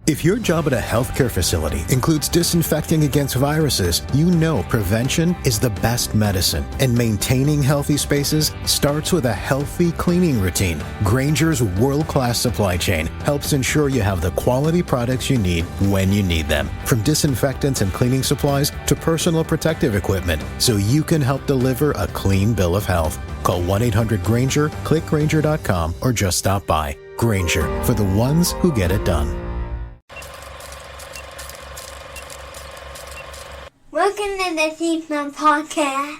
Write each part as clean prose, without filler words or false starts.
If your job at a healthcare facility includes disinfecting against viruses, you know prevention is the best medicine. And maintaining healthy spaces starts with a healthy cleaning routine. Grainger's world-class supply chain helps ensure you have the quality products you need when you need them. From disinfectants and cleaning supplies to personal protective equipment, so you can help deliver a clean bill of health. Call 1-800-GRAINGER, click Grainger.com, or just stop by. Grainger, for the ones who get it done. Welcome to the Scene Snobs Podcast.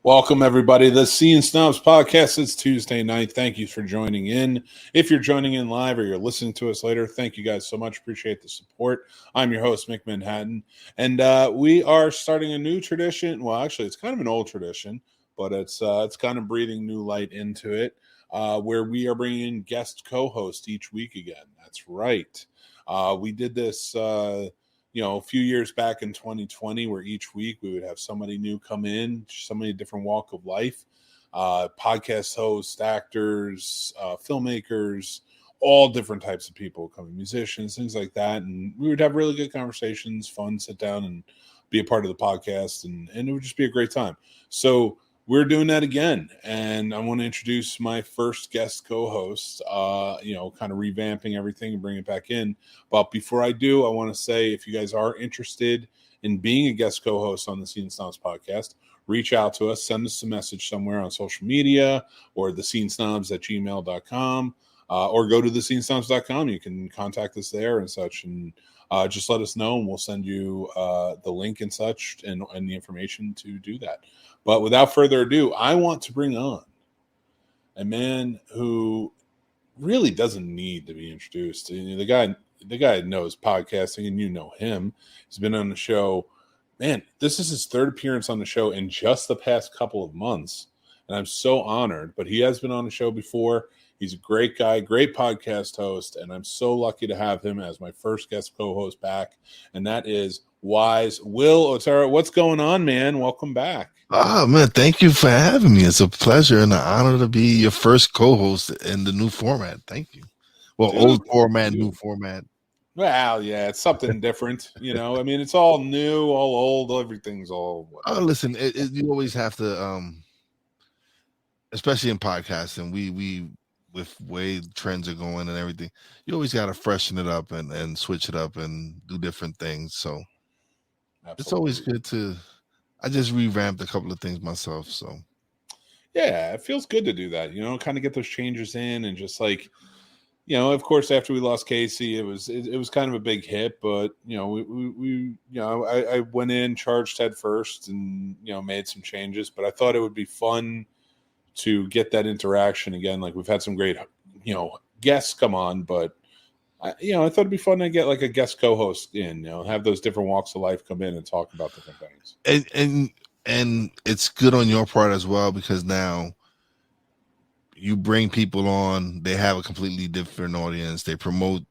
Welcome, everybody, to the Scene Snobs Podcast. It's Tuesday night. Thank you for joining in. If you're joining in live or you're listening to us later, thank you guys so much. Appreciate the support. I'm your host, Mick Manhattan, and we are starting a new tradition. Well, actually, it's kind of an old tradition, but it's kind of breathing new light into it, where we are bringing in guest co-hosts each week again. That's right. We did this a few years back in 2020, where each week we would have somebody new come in, somebody different walk of life, podcast hosts, actors, filmmakers, all different types of people coming, musicians, things like that. And we would have really good conversations, fun, sit down and be a part of the podcast. And it would just be a great time. So we're doing that again, and I want to introduce my first guest co-host, kind of revamping everything and bringing it back in. But before I do, I want to say, if you guys are interested in being a guest co-host on the Scene Snobs Podcast, reach out to us, send us a message somewhere on social media or thescenesnobs@gmail.com, or go to thescenesnobs.com. You can contact us there and such, and just let us know, and we'll send you the link and such and the information to do that. But without further ado, I want to bring on a man who really doesn't need to be introduced. The guy knows podcasting, and you know him. He's been on the show. Man, this is his third appearance on the show in just the past couple of months, and I'm so honored. But he has been on the show before. He's a great guy, great podcast host, and I'm so lucky to have him as my first guest co-host back, and that is Will Otero. What's going on, man? Welcome back. Oh, man, thank you for having me. It's a pleasure and an honor to be your first co-host in the new format. Thank you. Well, dude, old format, new format. Well, yeah, it's something different. I mean, it's all new, all old, everything's all. Oh, listen, you always have to, especially in podcasting, we with way trends are going and everything, you always got to freshen it up and switch it up and do different things. So absolutely. It's always good to. I just revamped a couple of things myself, so yeah, it feels good to do that. Kind of get those changes in, and just like, of course, after we lost Casey, it was kind of a big hit, but I went in, charged head first, and made some changes. But I thought it would be fun to get that interaction again. Like, we've had some great guests come on, but I thought it'd be fun to get like a guest co-host in, have those different walks of life come in and talk about different things. And it's good on your part as well, because now you bring people on, they have a completely different audience. They promote,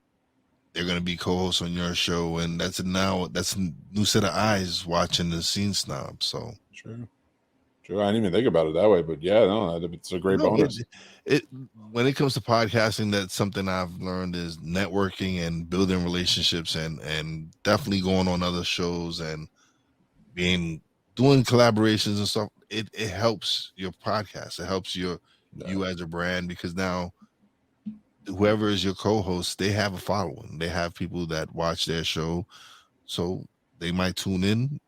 they're going to be co-hosts on your show, and that's a new set of eyes watching the Scene Snobs. So True. I didn't even think about it that way, but yeah, no, it's a great bonus. When it comes to podcasting, that's something I've learned is networking and building relationships, and definitely going on other shows and doing collaborations and stuff. It helps your podcast. It helps you as a brand, because now whoever is your co-host, they have a following. They have people that watch their show, so they might tune in,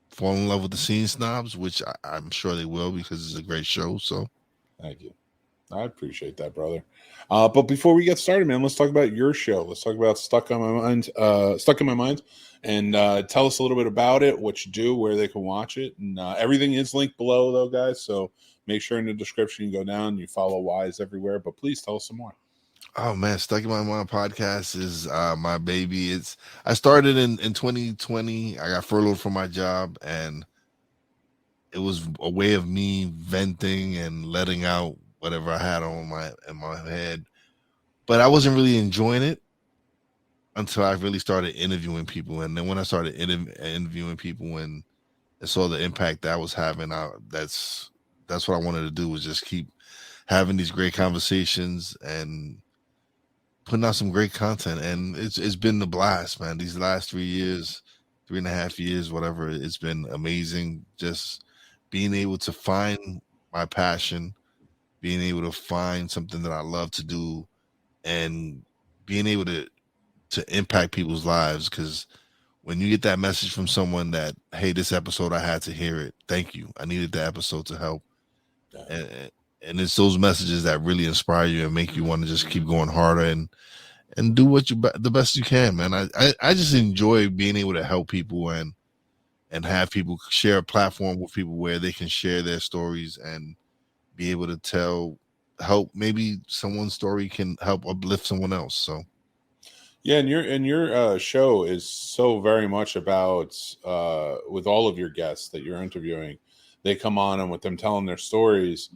fall in love with the Scene Snobs, which I'm sure they will, because it's a great show. So thank you. I appreciate that, brother. But before we get started, man, let's talk about your show. Let's talk about Stuck in My Mind, and tell us a little bit about it, what you do, where they can watch it. And everything is linked below, though, guys. So make sure in the description you go down, you follow Wize everywhere. But please tell us some more. Oh, man, Stuck in My Mind podcast is my baby. I started in 2020. I got furloughed from my job, and it was a way of me venting and letting out whatever I had in my head. But I wasn't really enjoying it until I really started interviewing people. And then when I started interviewing people and I saw the impact that was having, that's what I wanted to do, was just keep having these great conversations and putting out some great content, and it's been a blast, man. These last 3 years, 3.5 years, whatever, it's been amazing. Just being able to find my passion, being able to find something that I love to do, and being able to impact people's lives. Because when you get that message from someone that, hey, this episode, I had to hear it. Thank you. I needed the episode to help. And it's those messages that really inspire you and make you want to just keep going harder and do what the best you can, man. I just enjoy being able to help people and have people share a platform with people where they can share their stories and be able to help maybe someone's story can help uplift someone else. So yeah, and your show is so very much about with all of your guests that you're interviewing, they come on and with them telling their stories,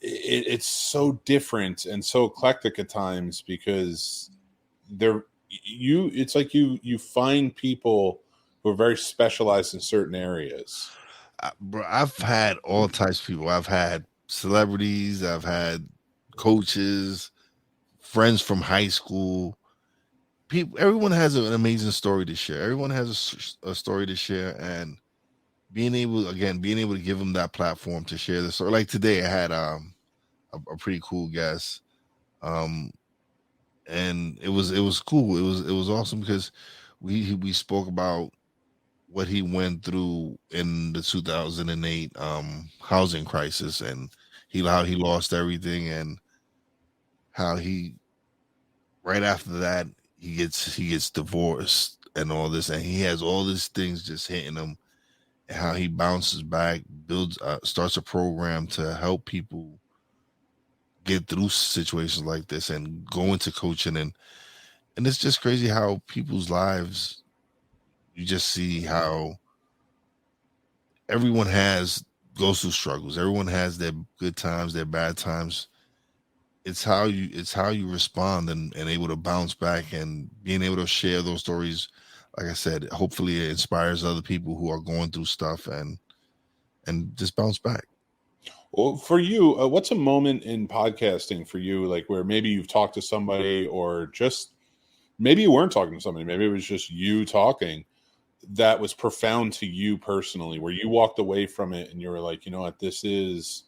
it's so different and so eclectic at times because it's like you find people who are very specialized in certain areas. Bro, I've had all types of people. I've had celebrities, I've had coaches, friends from high school. People, everyone has an amazing story to share. Everyone has a story to share, and being able to give them that platform to share the story. Like today, I had a pretty cool guest, and it was cool. It was awesome because we spoke about what he went through in the 2008 housing crisis, and how he lost everything, and how he right after that he gets divorced and all this, and he has all these things just hitting him, and how he bounces back, starts a program to help people get through situations like this and go into coaching, and it's just crazy how people's lives, you just see how everyone goes through struggles. Everyone has their good times, their bad times. It's how you respond and able to bounce back and being able to share those stories. Like I said, hopefully it inspires other people who are going through stuff and just bounce back. Well, for you, what's a moment in podcasting for you, like where maybe you've talked to somebody or just maybe you weren't talking to somebody, maybe it was just you talking, that was profound to you personally, where you walked away from it and you were like, you know what, this is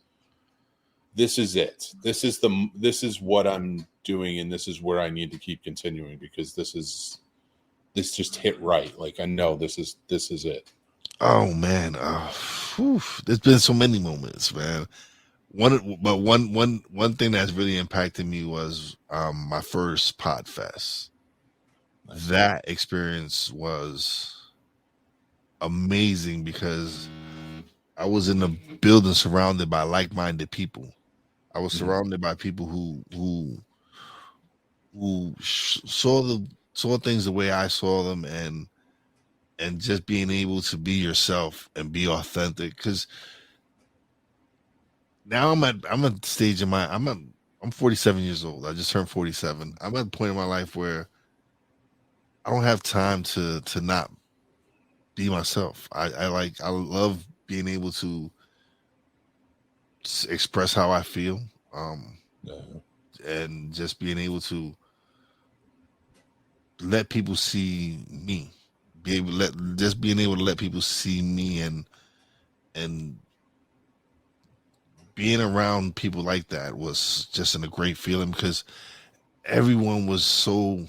it. This is what I'm doing, and this is where I need to keep continuing because this just hit right. Like I know this is it. Oh man, there's been so many moments, man. One thing that's really impacted me was my first Podfest. Nice. That experience was amazing because I was in a building surrounded by like-minded people. I was surrounded by people who saw things the way I saw them, and just being able to be yourself and be authentic. Because now I'm at a stage in I'm 47 years old. I just turned 47. I'm at a point in my life where I don't have time to not be myself. I love being able to express how I feel, and just being able to let people see me. Being able to let people see me and being around people like that was just a great feeling because everyone was so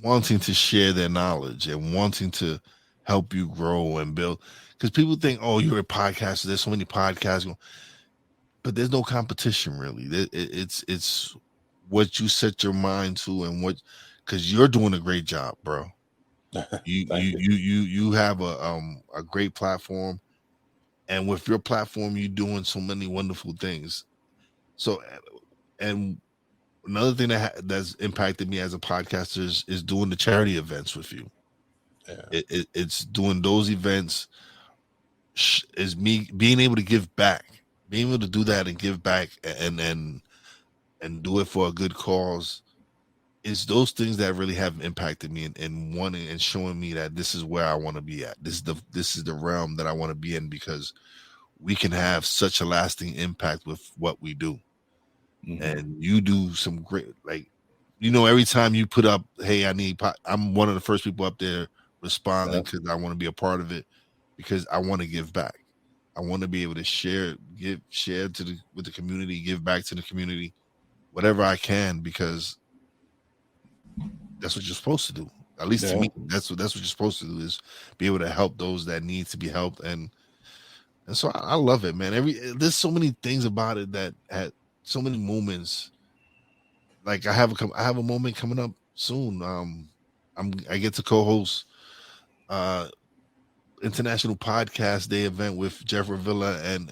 wanting to share their knowledge and wanting to help you grow and build. Because people think, oh, you're a podcaster, there's so many podcasts, but there's no competition really. It's what you set your mind to and because you're doing a great job, bro. You have a great platform, and with your platform you're doing so many wonderful things. So, and another thing that's impacted me as a podcaster is doing the charity events with you. It's doing those events, is me being able to give back, being able to do that and give back and do it for a good cause. It's those things that really have impacted me and wanting and showing me that this is where I want to be at. This is the realm that I want to be in, because we can have such a lasting impact with what we do. and you do some great, like, every time you put up, hey, I'm one of the first people up there responding because I want to be a part of it, because I want to give back. I want to be able to share with the community, give back to the community, whatever I can, because that's what you're supposed to do. At least to me, that's what you're supposed to do, is be able to help those that need to be helped. And so I love it, man. There's so many things about it that had so many moments. Like I have a moment coming up soon. I get to co-host International Podcast Day event with Jeffrey Villa and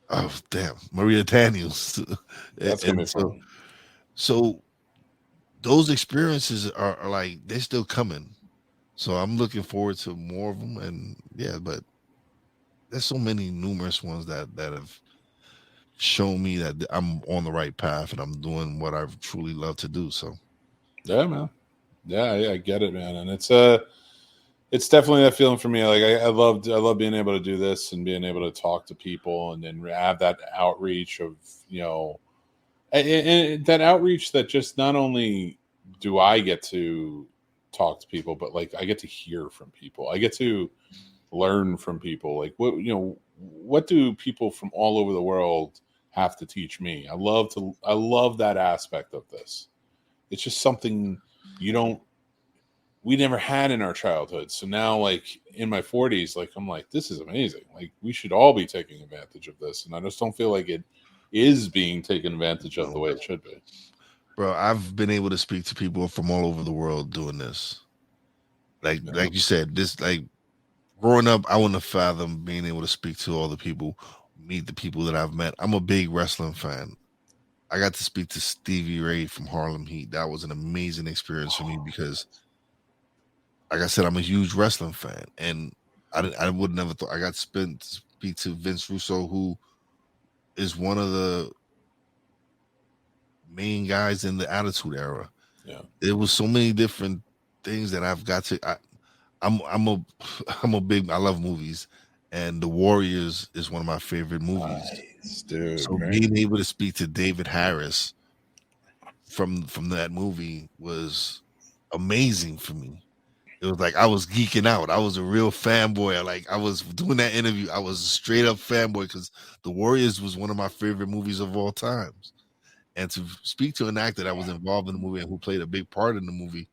oh damn, Maria Daniels. That's gonna be fun. So those experiences are like, they're still coming. So I'm looking forward to more of them. And but there's so many numerous ones that have shown me that I'm on the right path and I'm doing what I truly love to do. So yeah, man. Yeah, I get it, man. And it's definitely that feeling for me. Like I love being able to do this and being able to talk to people and then have that outreach of, and that outreach that just not only do I get to talk to people, but like I get to hear from people. I get to learn from people. Like what do people from all over the world have to teach me? I love that aspect of this. It's just something we never had in our childhood. So now, like in my 40s, like I'm like, this is amazing. Like we should all be taking advantage of this. And I just don't feel like it is being taken advantage of the way it should be. Bro, I've been able to speak to people from all over the world doing this. Like you said, this, like growing up, I wouldn't have fathomed being able to speak to all the people, meet the people that I've met. I'm a big wrestling fan. I got to speak to Stevie Ray from Harlem Heat. That was an amazing experience for me because, like I said, I'm a huge wrestling fan, and I would never thought I got to speak to Vince Russo, who is one of the main guys in the Attitude Era. Yeah, there was so many different things that I've got to. I'm a big. I love movies, and The Warriors is one of my favorite movies. Nice, dude. So being able to speak to David Harris from that movie was amazing for me. It was like I was geeking out. I was a real fanboy. Like I was doing that interview, I was a straight up fanboy because The Warriors was one of my favorite movies of all times. And to speak to an actor that was involved in the movie and who played a big part in the movie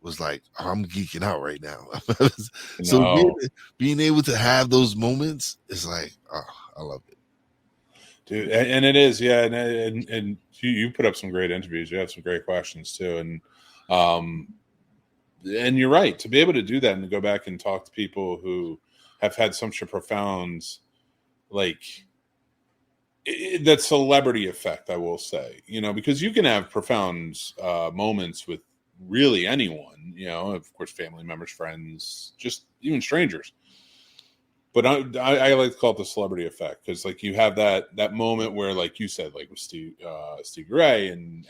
was like, oh, I'm geeking out right now. So being able to have those moments is like, oh, I love it. Dude, and it is, yeah, and you put up some great interviews. You have some great questions too, and you're right, to be able to do that and to go back and talk to people who have had such a profound, like, that celebrity effect, I will say, because you can have profound moments with really anyone, of course, family members, friends, just even strangers. But I like to call it the celebrity effect because, like, you have that moment where, like you said, like with Steve Ray and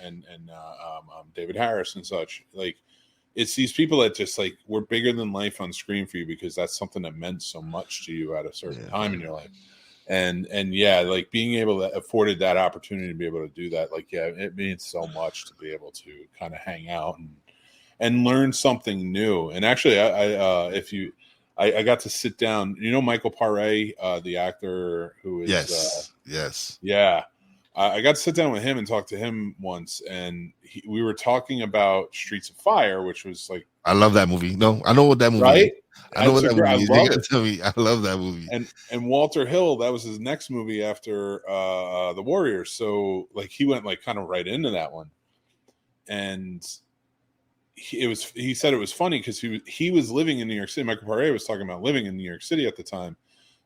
David Harris and such, like it's these people that just like were bigger than life on screen for you because that's something that meant so much to you at a certain time in your life, and yeah, like being able to afforded that opportunity to be able to do that, like it means so much to be able to kind of hang out and learn something new. And actually, I got to sit down. Michael Paré, the actor who is yes. Yeah. I got to sit down with him and talk to him once, and we were talking about Streets of Fire, which was like, I love that movie. No, I know what that movie right? is. I know what that movie is. I You gotta tell me. I love that movie. And Walter Hill, that was his next movie after The Warriors. So like he went like kind of right into that one, and he said it was funny because he was living in New York City. Michael Paré was talking about living in New York City at the time,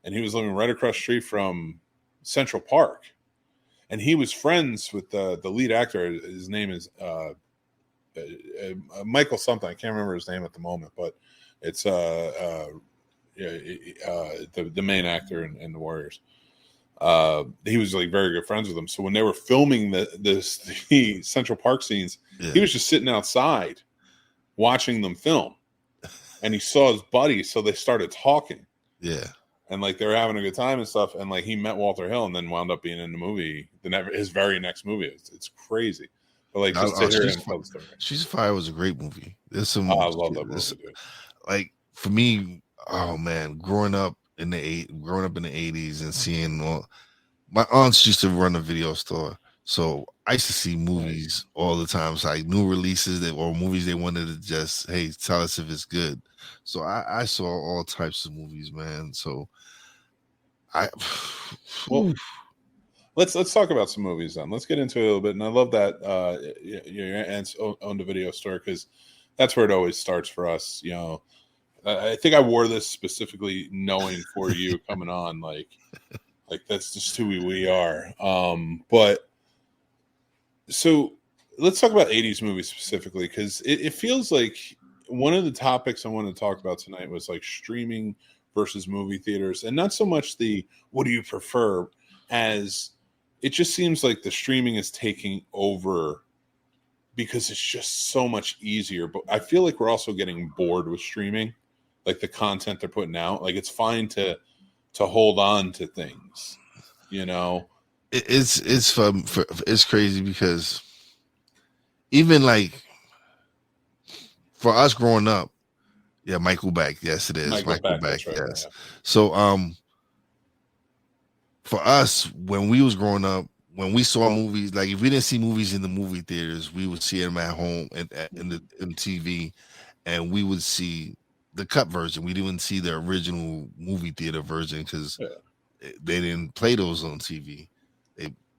and he was living right across the street from Central Park, and he was friends with the lead actor. His name is Michael something. I can't remember his name at the moment, but it's the main actor in The Warriors. He was like very good friends with him. So when they were filming the Central Park scenes, he was just sitting outside watching them film, and he saw his buddy, so they started talking. Yeah. and like they were having a good time and stuff. And like he met Walter Hill and then wound up being in the movie, his very next movie. It's crazy. But like just to hear him tell the story. Streets of Fire was a great movie. There's some. I love that movie, dude. Like for me, oh man, growing up in the 80s and seeing my aunts used to run a video store, so I used to see movies all the time. So like new releases or movies they wanted to just tell us if it's good. So I saw all types of movies, man. So Let's talk about some movies then. Let's get into it a little bit. And I love that your aunt's owned a video store because that's where it always starts for us. You know, I think I wore this specifically knowing for you coming on, like that's just who we are. But so let's talk about 80s movies specifically because it feels like one of the topics I wanted to talk about tonight was like streaming versus movie theaters, and not so much the what do you prefer as it just seems like the streaming is taking over because it's just so much easier. But I feel like we're also getting bored with streaming, like the content they're putting out. Like it's fine to hold on to things, you know. It's crazy because even like for us growing up, Michael Beck, yes it is. Michael Beck, right, yes. Yeah. So for us, when we was growing up, when we saw movies, like if we didn't see movies in the movie theaters, we would see them at home in TV, and we would see the cut version. We didn't see the original movie theater version because they didn't play those on TV.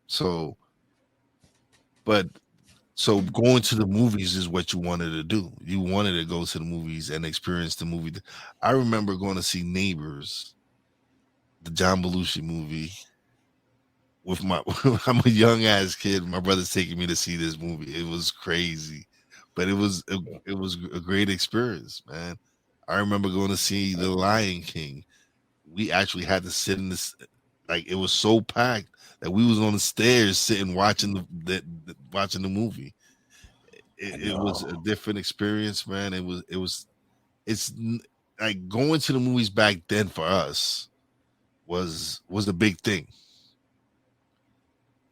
So going to the movies is what you wanted to do. You wanted to go to the movies and experience the movie. I remember going to see Neighbors, the John Belushi movie, with I'm a young ass kid. My brother's taking me to see this movie. It was crazy, but it was a great experience, man. I remember going to see The Lion King. We actually had to sit in this, like it was so packed that we was on the stairs sitting watching the movie. It was a different experience, man. It's like going to the movies back then for us was a big thing.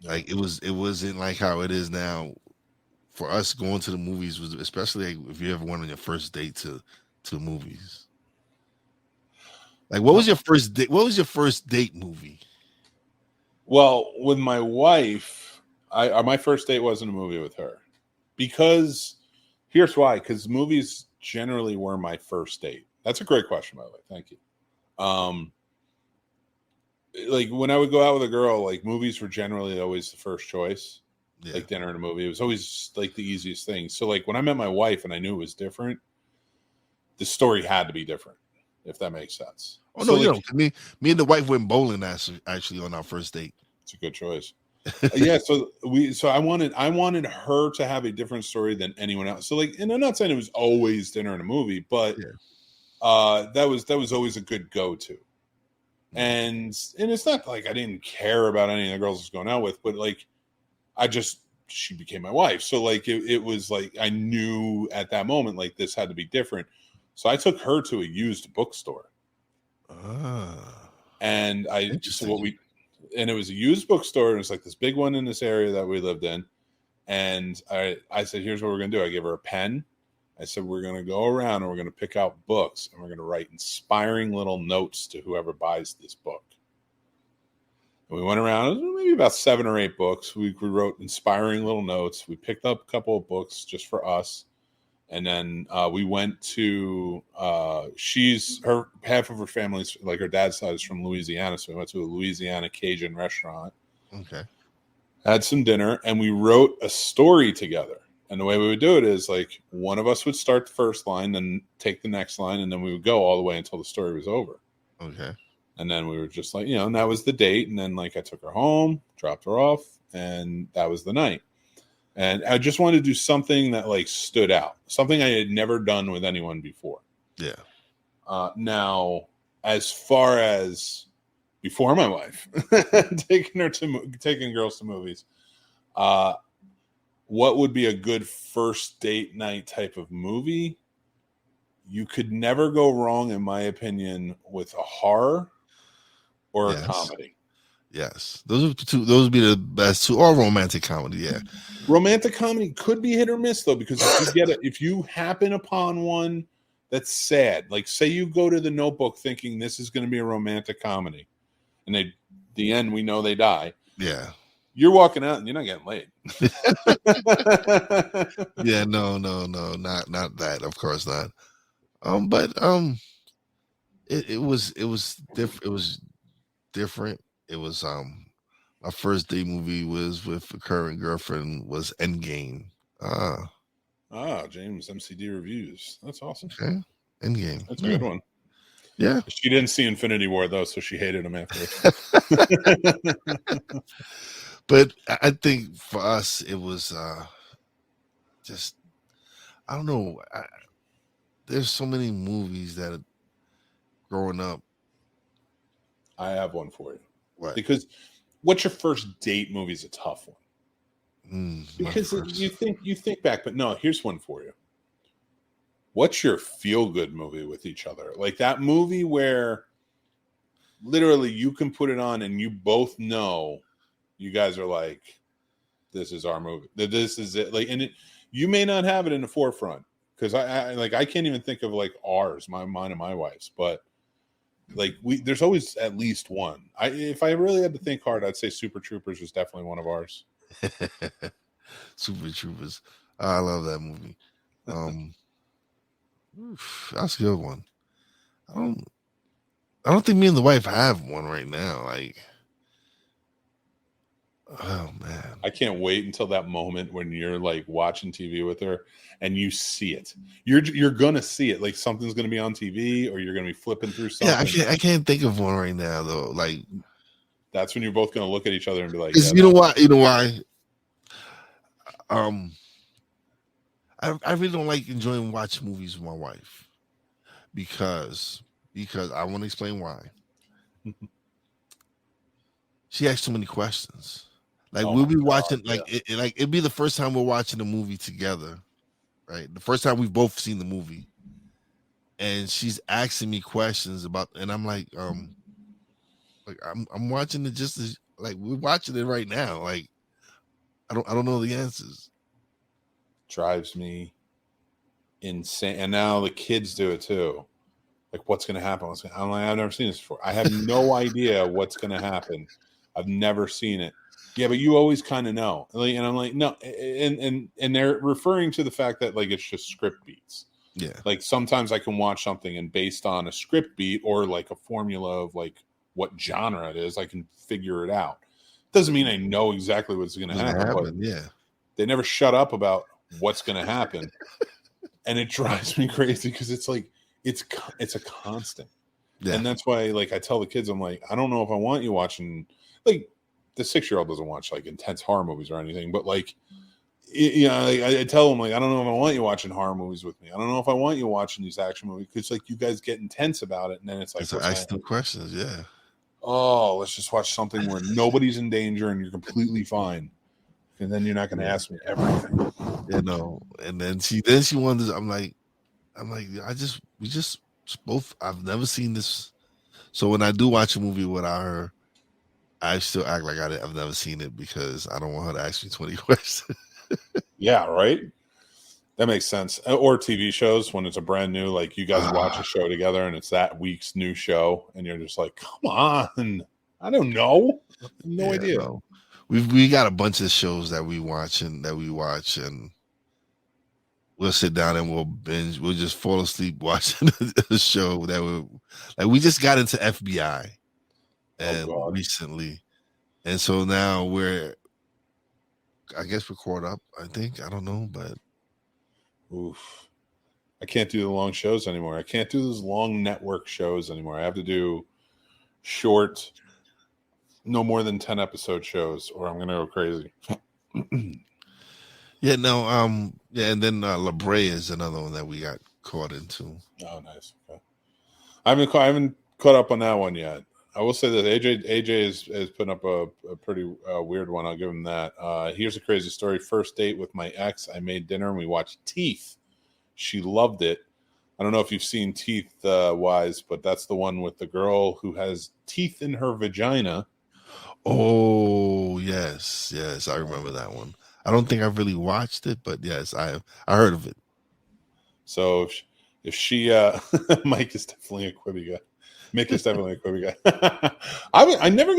Like it wasn't like how it is now. For us, going to the movies was, especially like if you ever went on your first date to the movies. Like what was your first date? What was your first date movie? Well, with my wife, my first date wasn't a movie with her. Because here's why, because movies generally were my first date. That's a great question, by the way. Thank you. Like when I would go out with a girl, like movies were generally always the first choice. Yeah. Like dinner and a movie. It was always like the easiest thing. So like when I met my wife and I knew it was different, the story had to be different, if that makes sense. Oh no, like, me and the wife went bowling actually on our first date. It's a good choice. Yeah, so I wanted her to have a different story than anyone else. So like, and I'm not saying it was always dinner and a movie, but that was always a good go-to. And it's not like I didn't care about any of the girls I was going out with, but like she became my wife. So like it was like I knew at that moment like this had to be different. So I took her to a used bookstore. And it was a used bookstore, and it was like this big one in this area that we lived in. And I said, here's what we're gonna do. I gave her a pen. I said, we're gonna go around and we're gonna pick out books and we're gonna write inspiring little notes to whoever buys this book. And we went around, maybe about 7 or 8 books. We wrote inspiring little notes. We picked up a couple of books just for us. And then we went to her half of her family's, like her dad's side, is from Louisiana, so we went to a Louisiana Cajun restaurant. Okay. Had some dinner, and we wrote a story together. And the way we would do it is like one of us would start the first line, then take the next line, and then we would go all the way until the story was over. Okay. And then we were just like, and that was the date. And then like I took her home, dropped her off, and that was the night. And I just wanted to do something that like stood out, something I had never done with anyone before. Yeah. Now, as far as before my wife, taking girls to movies, what would be a good first date night type of movie? You could never go wrong, in my opinion, with a horror or a Yes. comedy. Yes, those are two. Those would be the best two, or romantic comedy. Yeah, Romantic comedy could be hit or miss though, because if you happen upon one that's sad, like say you go to The Notebook thinking this is going to be a romantic comedy, and the end we know they die. yeah, You're walking out and you're not getting laid. yeah. No, not that. Of course not. But it was different. It was different. It was my first date movie was with a current girlfriend was Endgame. James MCD reviews. That's awesome. Okay, Endgame. That's a good one. Yeah. She didn't see Infinity War though, so she hated him after. But I think for us it was just I don't know. There's so many movies that growing up. I have one for you. What? Because what's your first date movie is a tough one. Because you think back, but no, here's one for you. What's your feel-good movie with each other? Like that movie where literally you can put it on and you both know you guys are like, this is our movie. This is it. Like, and you may not have it in the forefront because I can't even think of like ours, mine and my wife's, but like there's always at least one. If I really had to think hard, I'd say Super Troopers was definitely one of ours. Super Troopers. I love that movie. That's a good one. I don't think me and the wife have one right now. Like, oh man, I can't wait until that moment when you're like watching TV with her and you see it. You're gonna see it. Like something's gonna be on TV or you're gonna be flipping through something. Yeah, I can't think of one right now though. Like, that's when you're both gonna look at each other and be like, yeah, you know why? I really don't like enjoying watching movies with my wife because I want to explain why. She asks too many questions. Like we'll be watching, it'd be the first time we're watching a movie together, right? The first time we've both seen the movie, and she's asking me questions about, and I'm like I'm watching it just as like we're watching it right now. Like I don't know the answers. Drives me insane, and now the kids do it too. Like, what's going to happen? I'm like, I've never seen this before. I have no idea what's going to happen. I've never seen it. Yeah, but you always kind of know. And I'm like, no. And they're referring to the fact that like it's just script beats. Yeah. Like sometimes I can watch something and based on a script beat or like a formula of like what genre it is, I can figure it out. Doesn't mean I know exactly what's going to happen. Yeah. They never shut up about what's going to happen. And it drives me crazy because it's like, it's a constant. Yeah. And that's why like I tell the kids, I'm like, I don't know if I want you watching, like the 6-year-old doesn't watch like intense horror movies or anything, but like, I tell them like, I don't know if I want you watching horror movies with me. I don't know if I want you watching these action movies because like you guys get intense about it. And then it's like, so ask them questions. Yeah. Oh, let's just watch something where nobody's in danger and you're completely fine. And then you're not going to ask me everything. You know, and then she wonders, I'm like, we just both, I've never seen this. So when I do watch a movie without her, I still act like I've never seen it because I don't want her to ask me 20 questions. Yeah, right? That makes sense. Or TV shows when it's a brand new, like you guys watch a show together and it's that week's new show and you're just like, come on. I don't know. No idea. No. We got a bunch of shows that we watch and we'll sit down and we'll binge. We'll just fall asleep watching the show we just got into FBI recently. And so now I guess we're caught up, I think. I don't know, but oof. I can't do the long shows anymore. I can't do those long network shows anymore. I have to do short, no more than 10 episode shows or I'm going to go crazy. Yeah, no, and then La Brea is another one that we got caught into. Oh, nice. Okay. I haven't caught up on that one yet. I will say that AJ is putting up a pretty weird one. I'll give him that. Here's a crazy story. First date with my ex. I made dinner and we watched Teeth. She loved it. I don't know if you've seen Teeth Wise, but that's the one with the girl who has teeth in her vagina. Oh, yes, I remember that one. I don't think I've really watched it, but yes, I heard of it. So if she Mike is definitely a Quibi guy. Mick is definitely a Quibi guy. I never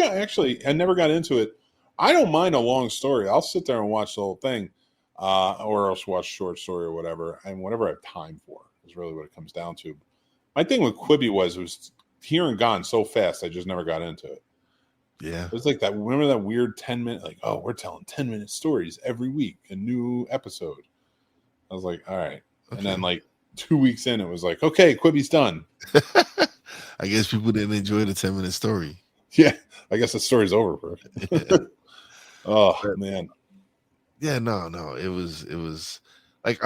got into it. I don't mind a long story. I'll sit there and watch the whole thing, or else watch short story or whatever, and whatever I have time for is really what it comes down to. My thing with Quibi was here and gone so fast. I just never got into it. Yeah, It was like that. Remember that weird 10-minute, like, oh, we're telling 10-minute stories every week, a new episode. I was like, all right. Okay. And then like 2 weeks in, it was like, okay, Quibi's done. I guess people didn't enjoy the 10-minute story. Yeah, I guess the story's over for it. Oh man. Yeah, no. It was like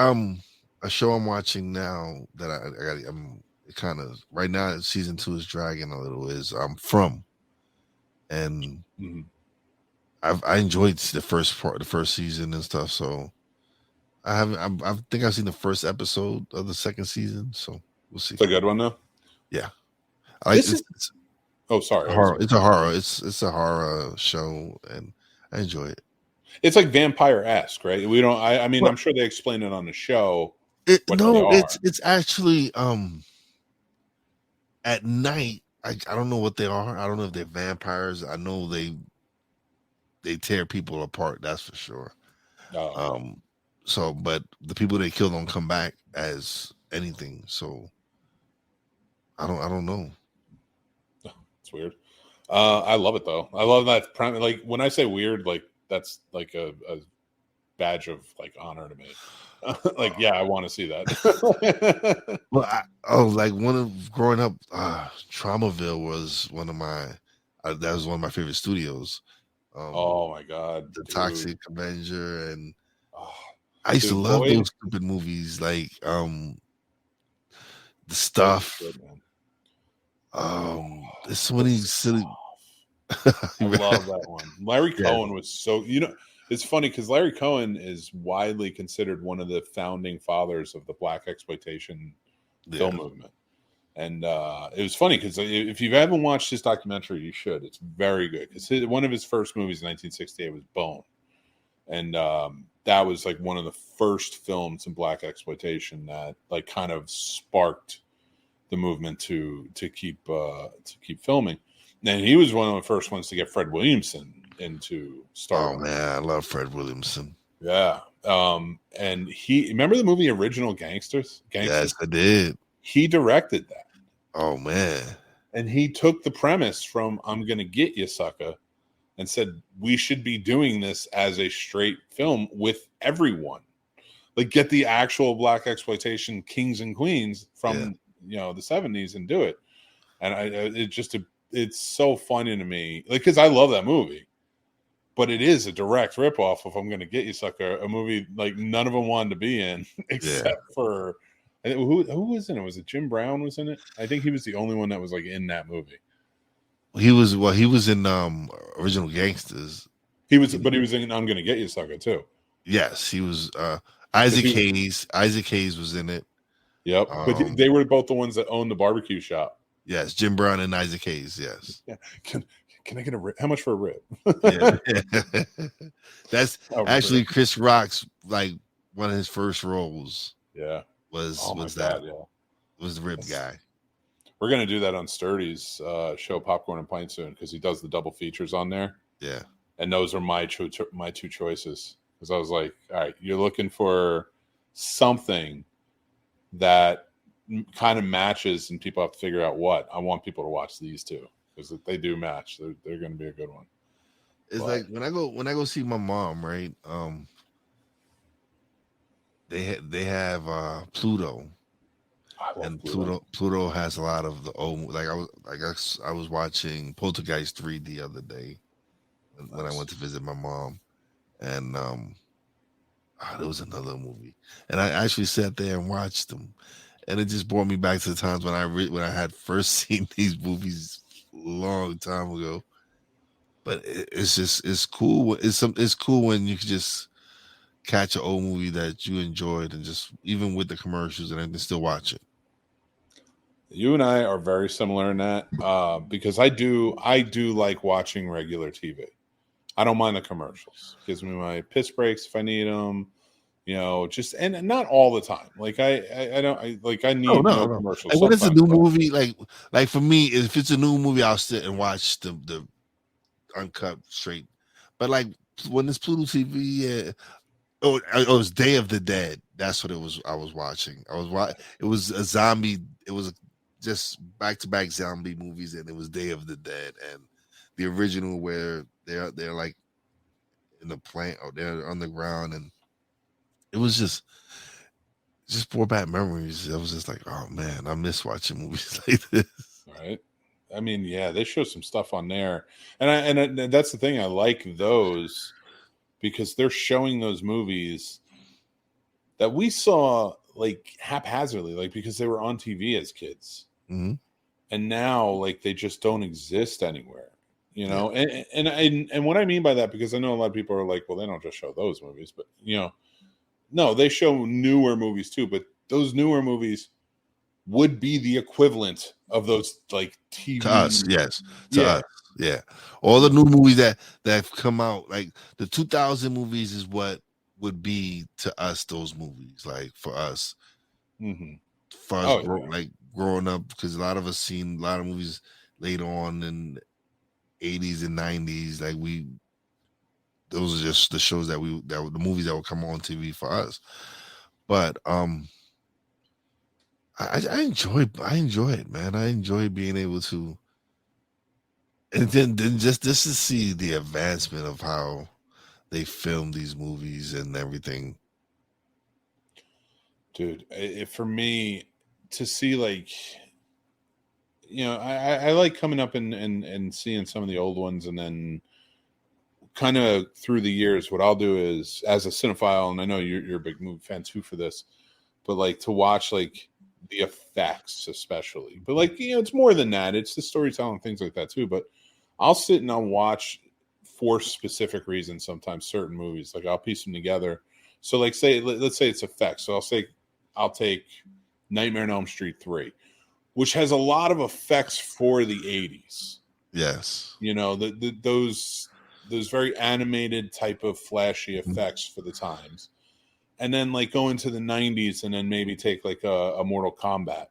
a show I'm watching now that I'm kind of right now. Season 2 is dragging a little. Is From, and I enjoyed the first season and stuff. So I think I've seen the first episode of the second season. So we'll see. It's a good one though. Yeah, oh, sorry. It's a horror. It's a horror show, and I enjoy it. It's like vampire-esque, right? We don't. I mean, I'm sure they explain it on the show. It's actually at night. I don't know what they are. I don't know if they're vampires. I know they tear people apart. That's for sure. So, but the people they kill don't come back as anything. So, I don't know. It's weird. I love it though. I love that. Like when I say weird, like that's like a badge of like honor to me. Like, yeah, I want to see that. Well, like growing up, Traumaville was one of my that was one of my favorite studios. Oh my god, the Toxic Avenger, and I used to love those stupid movies, like the Stuff. Good, there's so many silly. I love that one. Larry Cohen was so, it's funny because Larry Cohen is widely considered one of the founding fathers of the black exploitation film movement. And it was funny because if you haven't watched his documentary, you should. It's very good because one of his first movies in 1968 was Bone. And that was like one of the first films in black exploitation that like kind of sparked the movement to keep filming. And he was one of the first ones to get Fred Williamson into Star Wars. Oh man, I love Fred Williamson. Yeah. And he remember the movie Original Gangsters? Yes, I did. He directed that. Oh man. And he took the premise from I'm Gonna Get You, Sucker, and said we should be doing this as a straight film with everyone. Like get the actual black exploitation kings and queens from the 70s and do it. And it's so funny to me, like, because I love that movie, but it is a direct ripoff of I'm Gonna Get You, Sucker, a movie like none of them wanted to be in except for who was in it? Was it Jim Brown was in it? I think he was the only one that was like in that movie. He was in Original Gangsters. He was in I'm Gonna Get You, Sucker too. Yes, he was. Isaac Hayes was in it. Yep, but they were both the ones that owned the barbecue shop. Yes, Jim Brown and Isaac Hayes. Yes. Yeah. Can I get a rib? How much for a rib? That's actually Chris Rock's like one of his first roles. Yeah. Was the rib guy. We're gonna do that on Sturdy's show Popcorn and Pint soon because he does the double features on there. Yeah. And those are my two choices. Because I was like, all right, you're looking for something that kind of matches and people have to figure out what. I want people to watch these two because if they do match, they're going to be a good one. It's like when I go see my mom, right? They have Pluto, and Pluto has a lot of the old. Like I was watching Poltergeist 3 the other day when I went to visit my mom, and there was another movie, and I actually sat there and watched them. And it just brought me back to the times when I had first seen these movies a long time ago. But it's cool. It's cool when you can just catch an old movie that you enjoyed and just even with the commercials and everything, still watch it. You and I are very similar in that because I do like watching regular TV. I don't mind the commercials. Gives me my piss breaks if I need them. Just and not all the time. Like I need No. commercials. Like when it's a sometimes, new but- movie, like for me, if it's a new movie, I'll sit and watch the uncut straight. But like when it's Pluto TV, yeah. Oh, it was Day of the Dead. That's what it was. I was watching. It was a zombie. It was just back-to-back zombie movies, and it was Day of the Dead, and the original where they're like in the plant or they're on the ground, and it was just brought back memories. I was just like, oh man, I miss watching movies like this. Right. I mean, yeah, they show some stuff on there, and that's the thing. I like those because they're showing those movies that we saw like haphazardly, like because they were on TV as kids, Mm-hmm. and now like they just don't exist anywhere. Yeah. And what I mean by that, because I know a lot of people are like, well, they don't just show those movies, but no, they show newer movies too. But those newer movies would be the equivalent of those like TV To us, yes. To Yeah. us, yeah. All the new movies that have come out, like the 2000 movies, is what would be to us those movies. Like for us, Mhm. for us, Oh, yeah. like growing up, because a lot of us seen a lot of movies later on in 80s and 90s. Like those are just the shows that were the movies that would come on TV for us. But I enjoy it, man. I enjoy being able to, and then just to see the advancement of how they film these movies and everything. Dude, for me to see like, I like coming up and seeing some of the old ones, and then kind of through the years, what I'll do is, as a cinephile, and I know you're a big movie fan too for this, but like to watch like the effects especially, but like it's more than that. It's the storytelling, things like that too. But I'll sit and I'll watch for specific reasons. Sometimes certain movies, like I'll piece them together. So like let's say it's effects. So I'll take Nightmare on Elm Street 3, which has a lot of effects for the 80s. Yes, Those very animated type of flashy effects for the times. And then like go into the 90s and then maybe take like a Mortal Kombat,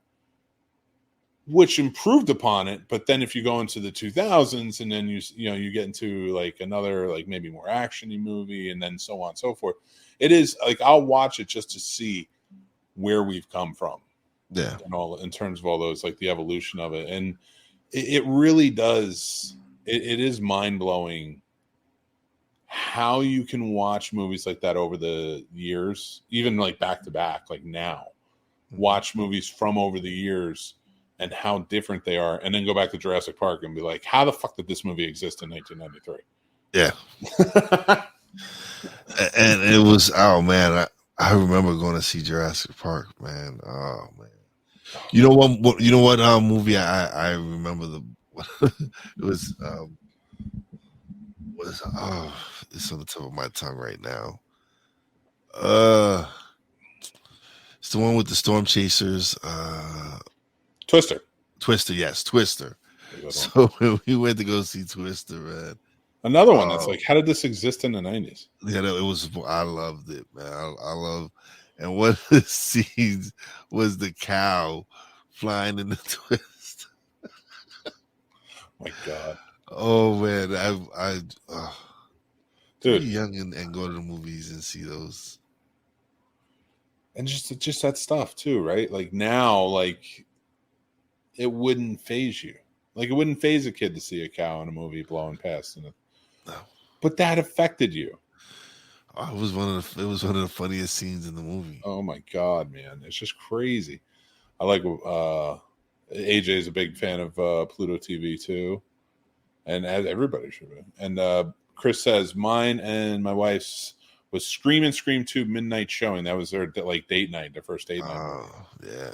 which improved upon it. But then if you go into the 2000s and then you get into like another like maybe more actiony movie and then so on and so forth, it is like I'll watch it just to see where we've come from. Yeah, In terms of all those, like the evolution of it. And it really does. It is mind blowing how you can watch movies like that over the years, even like back to back, like now, watch movies from over the years and how different they are, and then go back to Jurassic Park and be like, how the fuck did this movie exist in 1993? yeah. And it was, oh man, I remember going to see Jurassic Park, man. Oh man, you know what movie I remember it was it's on the tip of my tongue right now. It's the one with the storm chasers. Twister, yes, Twister. So when we went to go see Twister, man. Another one that's like, how did this exist in the 90s? Yeah, it was. I loved it, man. I love, and one of the scenes was the cow flying in the twist. My God. Oh man, Dude, be young and go to the movies and see those, and just that stuff too, right? Like now, like it wouldn't phase you. Like it wouldn't phase a kid to see a cow in a movie blowing past, no. But that affected you. Oh, it was one of the funniest scenes in the movie. Oh my God, man, it's just crazy. I like AJ is a big fan of Pluto TV too, and as everybody should be. And Chris says mine and my wife's was Scream and Scream 2 midnight showing. That was their like date night, their first date night. Oh yeah.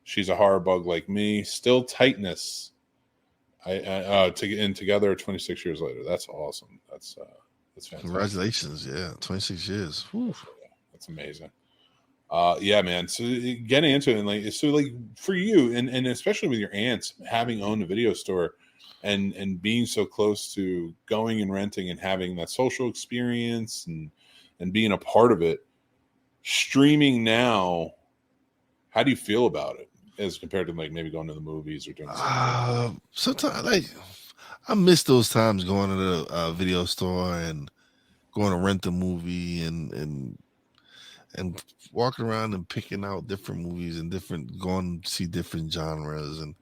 She's a horror bug like me. Still tightness. Together 26 years later. That's awesome. That's fantastic. Congratulations. Yeah. 26 years. Whew. That's amazing. Yeah, man. So getting into it, and like, so like for you, and especially with your aunts having owned a video store, and being so close to going and renting and having that social experience and being a part of it, streaming now, how do you feel about it as compared to like maybe going to the movies or doing something? Sometimes like I miss those times going to the video store and going to rent a movie and walking around and picking out different movies and going to see different genres. And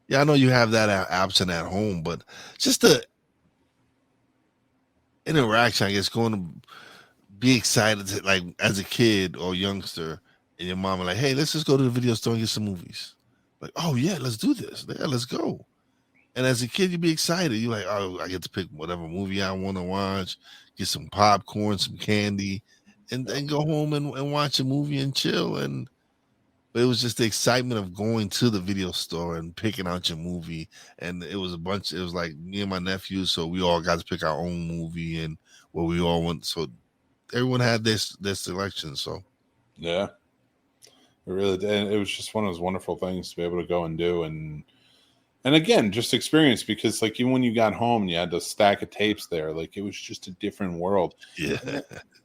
yeah, I know you have that option at home, but just the interaction, I guess, going to be excited to, like, as a kid or youngster, and your mom are like, hey, let's just go to the video store and get some movies. Like, oh yeah, let's do this. Yeah, let's go. And as a kid, you'd be excited. You're like, oh, I get to pick whatever movie I want to watch, get some popcorn, some candy, and then go home and watch a movie and chill. But it was just the excitement of going to the video store and picking out your movie. And it was like me and my nephews, so we all got to pick our own movie and where we all went. So everyone had their selection. So Yeah, it really did. And it was just one of those wonderful things to be able to go and do. And again, just experience, because like even when you got home and you had the stack of tapes there, like it was just a different world. yeah.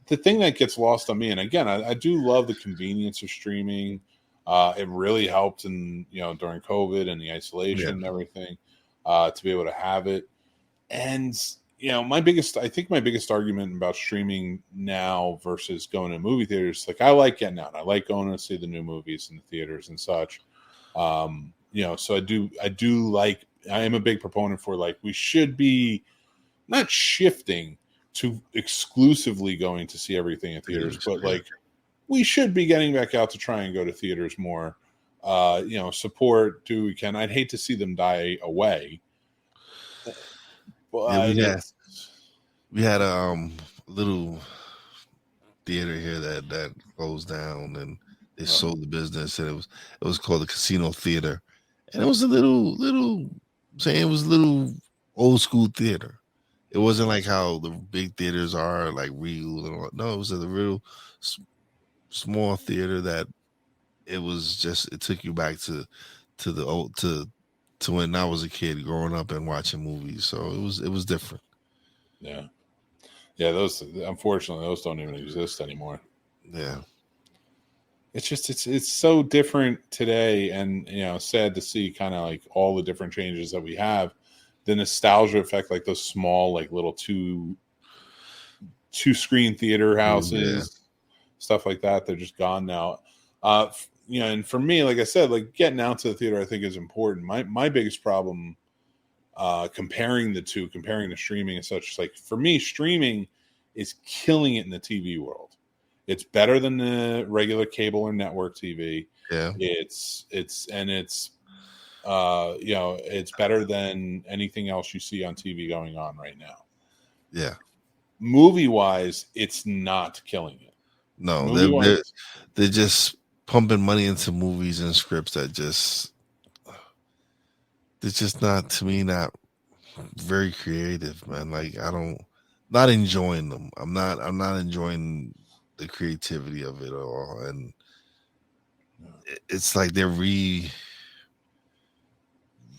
The thing that gets lost on me, and again, I do love the convenience of streaming. It really helped during COVID and the isolation and everything, to be able to have it. And my biggest argument about streaming now versus going to movie theaters, like I like getting out. I like going to see the new movies in the theaters and such. So I am a big proponent for, like, we should be not shifting to exclusively going to see everything in theaters, but like we should be getting back out to try and go to theaters more. Support, do we can. I'd hate to see them die away. Yeah, we had a little theater here that closed down, and they sold the business, and it was called the Casino Theater, and it was a little old school theater. It wasn't like how the big theaters are, like Regal and all. No, it was a real small theater that it took you back to when I was a kid growing up and watching movies. So it was different. Yeah. Those, unfortunately, those don't even exist anymore. Yeah. It's just it's so different today, and sad to see kind of like all the different changes that we have. The nostalgia effect, like those small, like little two screen theater houses, stuff like that, they're just gone now. And for me, like I said, like getting out to the theater, I think is important. My biggest problem, comparing the streaming and such, like for me, streaming is killing it in the TV world. It's better than the regular cable or network TV. Yeah, it's better than anything else you see on TV going on right now. Yeah. Movie wise, it's not killing it. No, they're just pumping money into movies and scripts that they're just not, to me, not very creative, man. Like not enjoying them. I'm not enjoying the creativity of it all, and it's like they're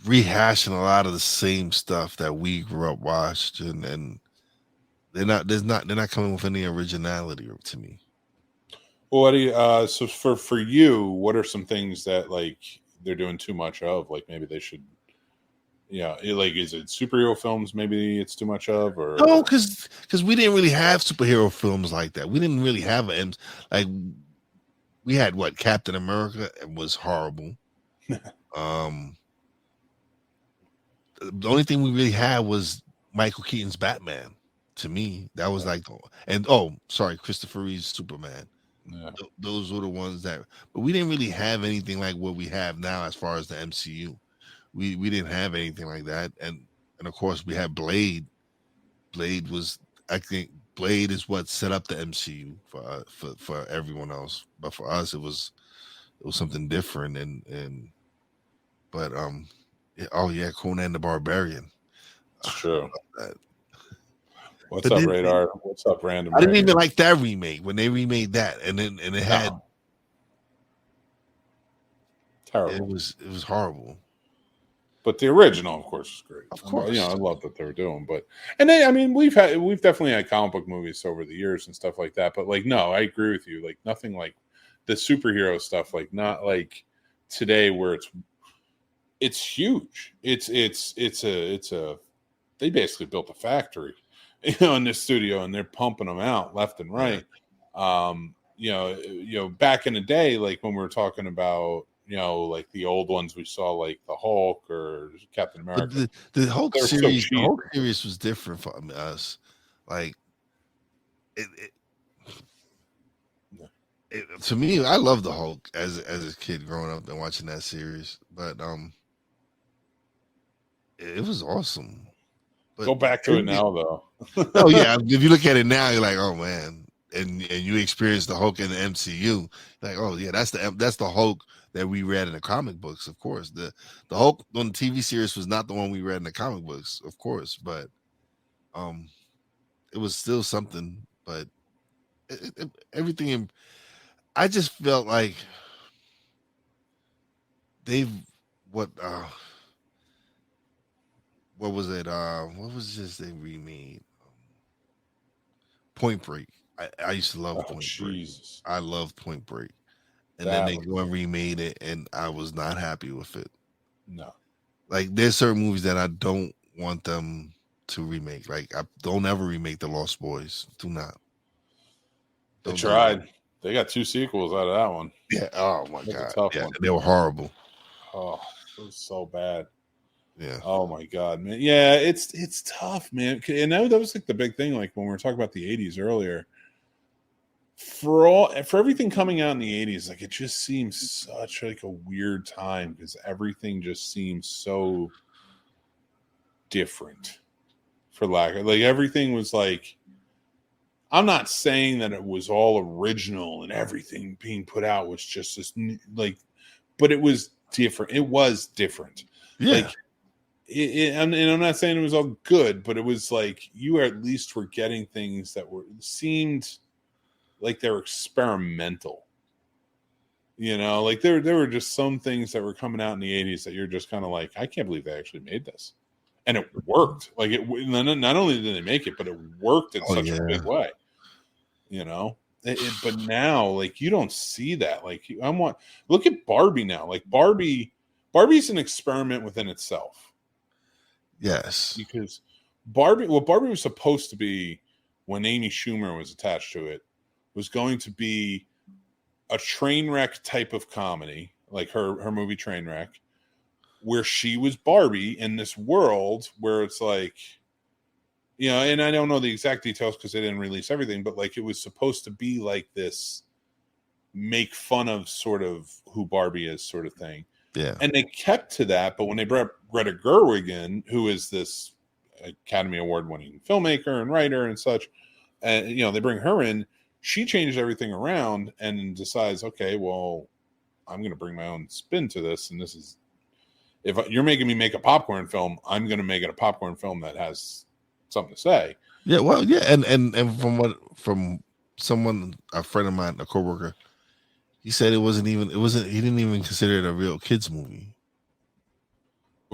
rehashing a lot of the same stuff that we grew up watching, and they're not coming with any originality to me. Well, what do you, so for you, what are some things that like they're doing too much of? Like maybe they should, like, is it superhero films? Maybe it's too much of, or no, because we didn't really have superhero films like that. We didn't really have we had Captain America. It was horrible. The only thing we really had was Michael Keaton's Batman. To me, that was Christopher Reeve's Superman. Yeah. Those were the ones but we didn't really have anything like what we have now as far as the MCU. We didn't have anything like that, and of course we had Blade. I think Blade is what set up the MCU for everyone else, but for us it was something different. Conan the Barbarian. It's true. What's up, Radar? What's up, Random? I didn't even like that remake when they remade that, and it had Terrible. It was horrible. But the original, of course, is great. Of course. I love what they were doing. But we've definitely had comic book movies over the years and stuff like that. But like, no, I agree with you. Like, nothing like the superhero stuff. Like, not like today where it's huge. It's a they basically built a factory, in this studio, and they're pumping them out left and right. Back in the day, like when we were talking about, like the old ones we saw, like the Hulk or Captain America. But the Hulk series, the Hulk series was different for us. Like to me, I love the Hulk as a kid growing up and watching that series. But it was awesome. But go back to it now, though. Oh yeah, if you look at it now, you're like, oh man, and you experience the Hulk in the MCU, like, oh yeah, that's the Hulk that we read in the comic books, of course. The Hulk on the TV series was not the one we read in the comic books, of course, but it was still something. But everything, I just felt like what was it? What was this they remade? Point Break. I used to love Point Break. I loved Point Break. And then they go and remade it, and I was not happy with it. No. Like, there's certain movies that I don't want them to remake. Like, I don't ever remake The Lost Boys. Do not. They tried. They got 2 sequels out of that one. Yeah. Oh my God. A tough one. They were horrible. Oh, it was so bad. Yeah. Oh my God, man. Yeah, it's tough, man. And that was like the big thing, like when we were talking about the 80s earlier. For everything coming out in the 80s, like, it just seems such like a weird time because everything just seems so different, for lack of, like, everything was like, I'm not saying that it was all original and everything being put out was just this, like, but it was different. It was different. Yeah. Like, and I'm not saying it was all good, but it was like you at least were getting things that seemed like they're experimental, like there were just some things that were coming out in the 80s that you're just kind of like, I can't believe they actually made this, and it worked. Like, not only did they make it, but it worked in such a big way, but now, like, you don't see that. Like, look at Barbie now. Like, Barbie's an experiment within itself. Yes, because Barbie was supposed to be, when Amy Schumer was attached to it, was going to be a train wreck type of comedy, like her movie Trainwreck, where she was Barbie in this world where it's like, and I don't know the exact details because they didn't release everything, but like, it was supposed to be like this make fun of sort of who Barbie is sort of thing. Yeah. And they kept to that, but when they brought Greta Gerwig in, who is this Academy Award winning filmmaker and writer and such, and they bring her in, she changed everything around and decides, okay, well, I'm going to bring my own spin to this. And this is, if you're making me make a popcorn film, I'm going to make it a popcorn film that has something to say. Yeah. Well, yeah. And from someone, a friend of mine, a coworker, he said he didn't even consider it a real kids movie.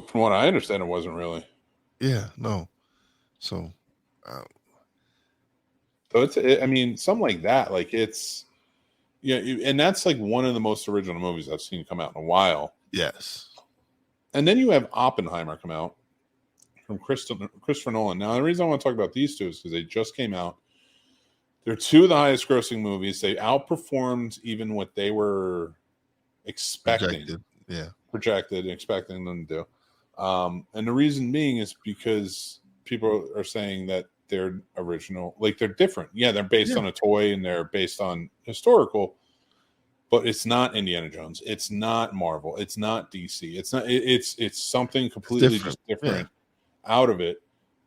From what I understand, it wasn't really. Yeah, no. So it's, something like that. Like, it's, and that's like one of the most original movies I've seen come out in a while. Yes. And then you have Oppenheimer come out from Christopher Nolan. Now, the reason I want to talk about these two is because they just came out. They're 2 of the highest grossing movies. They outperformed even what they were expecting. Projected, expecting them to do. And the reason being is because people are saying that they're original, like, they're different. Yeah, they're based on a toy and they're based on historical, but it's not Indiana Jones. It's not Marvel. It's not DC. It's not. It's something completely different out of it.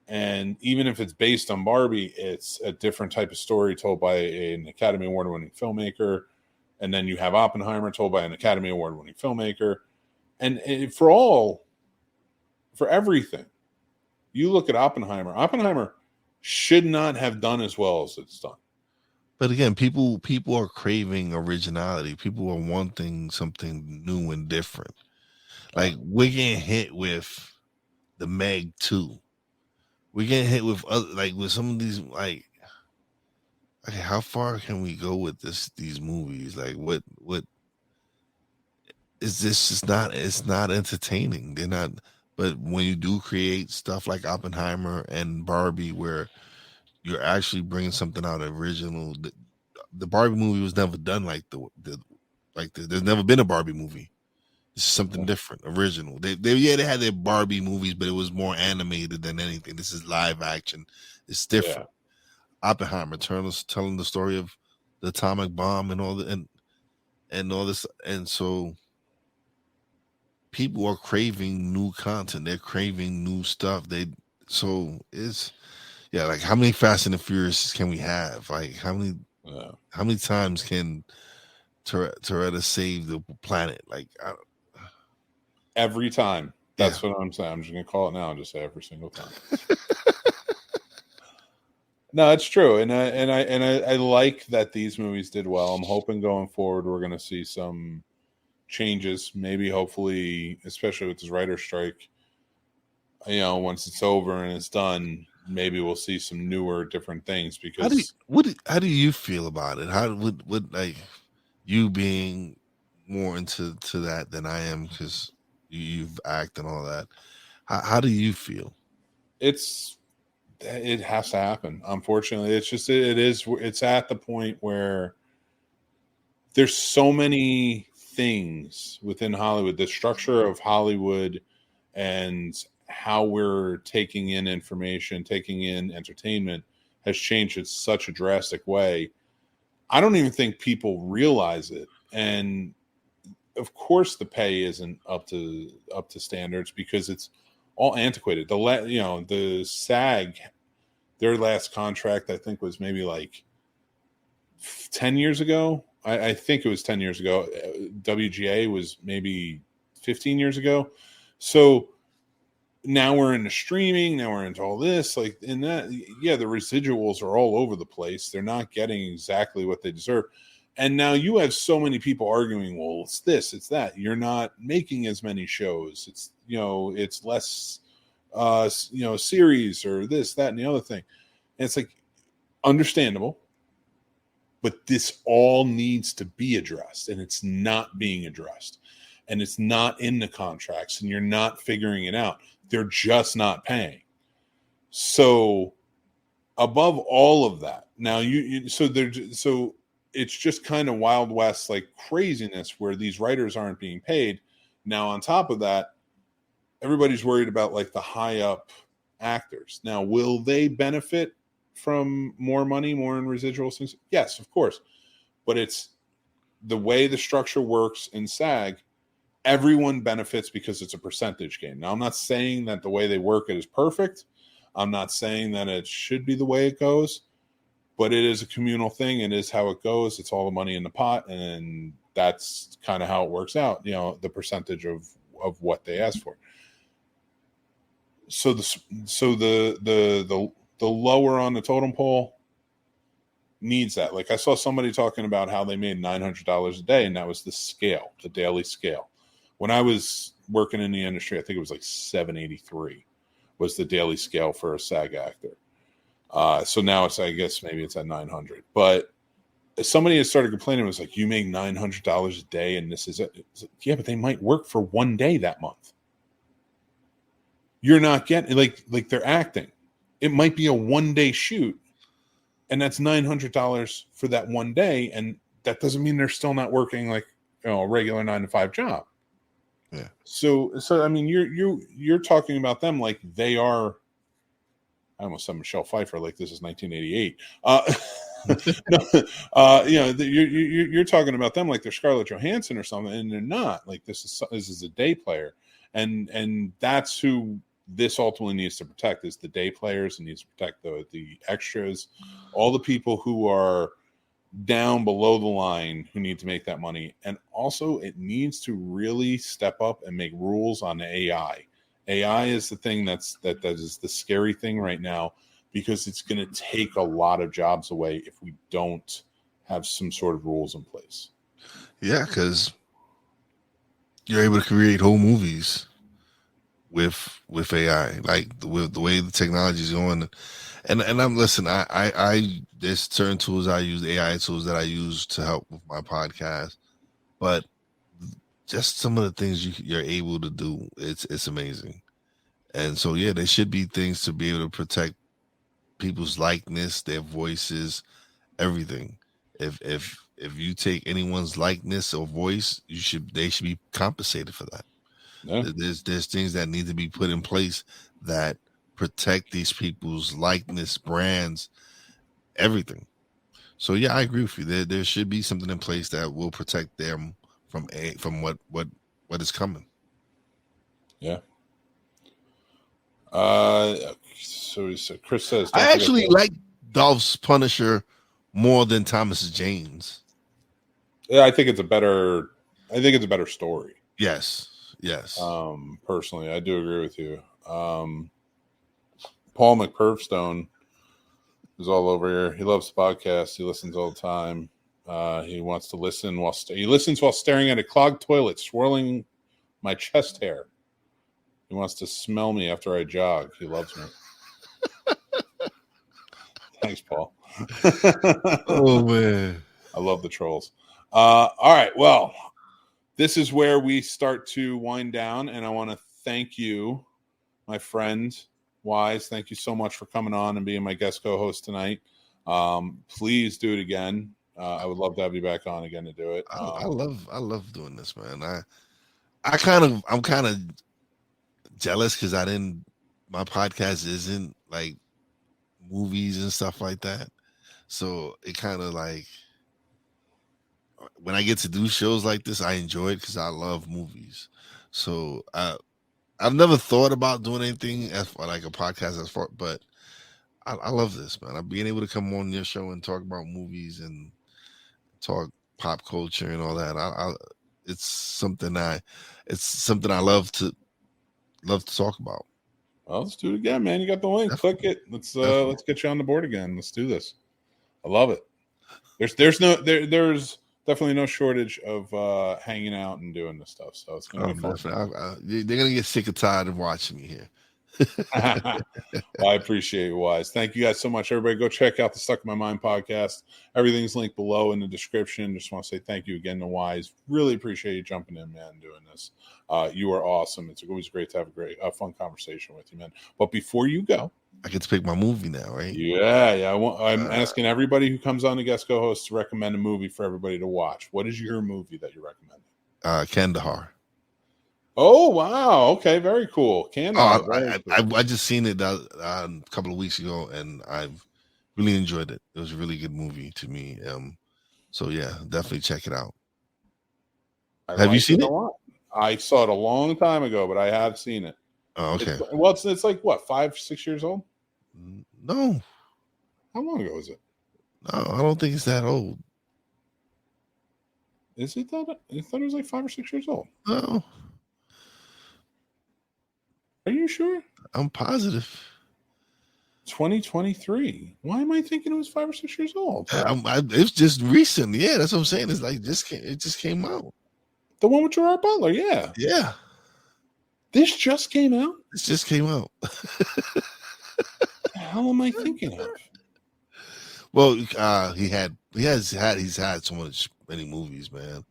And even if it's based on Barbie, it's a different type of story told by an Academy Award winning filmmaker. And then you have Oppenheimer told by an Academy Award winning filmmaker. And for everything, you look at Oppenheimer should not have done as well as it's done. But again, people are craving originality. People are wanting something new and different. Like we're getting hit with the Meg 2. We're getting hit with other, like with some of these, like, okay, how far can we go with these movies? Like what is this? Just not, it's not entertaining. They're not. But when you do create stuff like Oppenheimer and Barbie, where you're actually bringing something out original, the Barbie movie was never done like there's never been a Barbie movie. It's something different, original. They had their Barbie movies, but it was more animated than anything. This is live action. It's different. Yeah. Oppenheimer telling the story of the atomic bomb and all and all this, and so people are craving new content. They're craving new stuff. Like how many Fast and the Furious can we have? Like how many times can Toretto save the planet? Like every time. That's what I'm saying. I'm just gonna call it now and just say every single time. No, it's true, and I like that these movies did well. I'm hoping going forward we're gonna see some changes. Maybe, hopefully, especially with this writer's strike. Once it's over and it's done, maybe we'll see some newer, different things. Because how do you feel about it? How would like you being more into that than I am, because you've acted and all that. How do you feel? It has to happen. Unfortunately, it's at the point where there's so many things within Hollywood, the structure of Hollywood and how we're taking in information, taking in entertainment has changed in such a drastic way. I don't even think people realize it. And of course the pay isn't up to standards because it's all antiquated. The SAG, their last contract, I think, was maybe like 10 years ago. I think it was 10 years ago. WGA was maybe 15 years ago. So now we're into streaming. Now we're into all this. Like in that, the residuals are all over the place. They're not getting exactly what they deserve. And now you have so many people arguing, well, it's this, it's that. You're not making as many shows. It's, it's less, series or this, that, and the other thing. And it's like, understandable. But this all needs to be addressed, and it's not being addressed. And it's not in the contracts, and you're not figuring it out. They're just not paying. So above all of that, now so it's just kind of Wild West, like craziness where these writers aren't being paid. Now, on top of that, everybody's worried about like the high up actors. Now, will they benefit from more money, more in residual things? Yes, of course. But it's the way the structure works in SAG. Everyone benefits because it's a percentage game. Now, I'm not saying that the way they work it is perfect. I'm not saying that it should be the way it goes, but it is a communal thing. It is how it goes. It's all the money in the pot, and that's kind of how it works out. The percentage of what they ask for. So the lower on the totem pole needs that. Like I saw somebody talking about how they made $900 a day, and that was the scale, the daily scale. When I was working in the industry, I think it was like $783 was the daily scale for a SAG actor. So now I guess maybe it's at $900. But somebody has started complaining. It was like, you make $900 a day, and this is it. Yeah, but they might work for one day that month. You're not getting like they're acting. It might be a 1-day shoot, and that's $900 for that one day, and that doesn't mean they're still not working like a regular 9-to-5 job. Yeah. So I mean, you're talking about them like they are. I almost said Michelle Pfeiffer, like this is 1988. You're talking about them like they're Scarlett Johansson or something, and they're not. Like this is a day player, and that's who this ultimately needs to protect, is the day players. It needs to protect the extras, all the people who are down below the line who need to make that money. And also it needs to really step up and make rules on AI. AI is the thing that is the scary thing right now, because it's going to take a lot of jobs away if we don't have some sort of rules in place. Yeah, because you're able to create whole movies with AI, like with the way the technology is going. And I'm listen. I there's certain tools I use, AI tools that I use to help with my podcast, but just some of the things you're able to do, it's amazing. And so yeah, there should be things to be able to protect people's likeness, their voices, everything. If you take anyone's likeness or voice, they should be compensated for that. Yeah. There's things that need to be put in place that protect these people's likeness, brands, everything. So yeah, I agree with you. There should be something in place that will protect them from what is coming. Yeah. So Chris says, I actually like Dolph's Punisher more than Thomas Jane's. Yeah, I think it's a better story. Yes. Personally, I do agree with you. Paul McPerfstone is all over here. He loves the podcast. He listens all the time. He wants to listen he listens while staring at a clogged toilet, swirling my chest hair. He wants to smell me after I jog. He loves me. Thanks, Paul. Oh man, I love the trolls. All right, well, this is where we start to wind down, and I want to thank you, my friend Wize. Thank you so much for coming on and being my guest co-host tonight. Please do it again. I would love to have you back on again to do it. I love doing this, man. I'm kind of jealous because my podcast isn't like movies and stuff like that. So it kind of like, when I get to do shows like this, I enjoy it because I love movies. So I've never thought about doing anything as far like a podcast but I love this, man. I'm being able to come on your show and talk about movies and talk pop culture and all that. It's something I love to talk about. Well, let's do it again, man. You got the link. Definitely. Click it. Let's get you on the board again. Let's do this. I love it. There's definitely no shortage of hanging out and doing this stuff. So it's gonna be fun. They're gonna get sick and tired of watching me here. Well, I appreciate you, Wize. Thank you guys so much. Everybody go check out the Stuck in My Mind podcast. Everything's linked below in the description. Just want to say thank you again to Wize. Really appreciate you jumping in, man, doing this. You are awesome. It's always great to have a fun conversation with you, man. But before you go, I get to pick my movie now, right? Yeah. I'm asking everybody who comes on the guest co-host to recommend a movie for everybody to watch. What is your movie that you recommend? Kandahar. Oh, wow. Okay, very cool. Kandahar. I just seen it a couple of weeks ago, and I've really enjoyed it. It was a really good movie to me. So yeah, definitely check it out. Have you seen it? I saw it a long time ago, but I have seen it. Oh, okay. It's like what, 5-6 years old? No. How long ago is it? No, I don't think it's that old. Is it that? I thought it was like 5 or 6 years old. No. Are you sure? I'm positive. 2023. Why am I thinking it was 5 or 6 years old? It's just recent. Yeah, that's what I'm saying. It's like it just came out. The one with Gerard Butler. Yeah. Yeah. This just came out? This just came out. What the hell am I thinking of? Well, he's had many movies, man.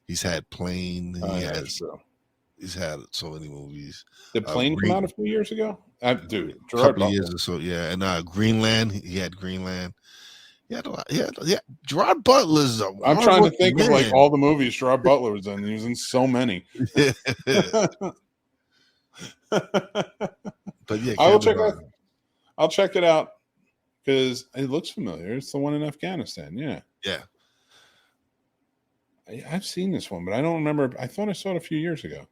He's had Plane. He's had so many movies. Did Plane come out a few years ago? Dude, Gerard Butler. Years or so, yeah. And Greenland, he had Greenland. He had a lot. Yeah. Gerard Butler's. I'm trying to think of like all the movies Gerard Butler was in. He was in so many. But yeah, I'll check it out because it looks familiar. It's the one in Afghanistan. Yeah. I've seen this one, but I don't remember. I thought I saw it a few years ago.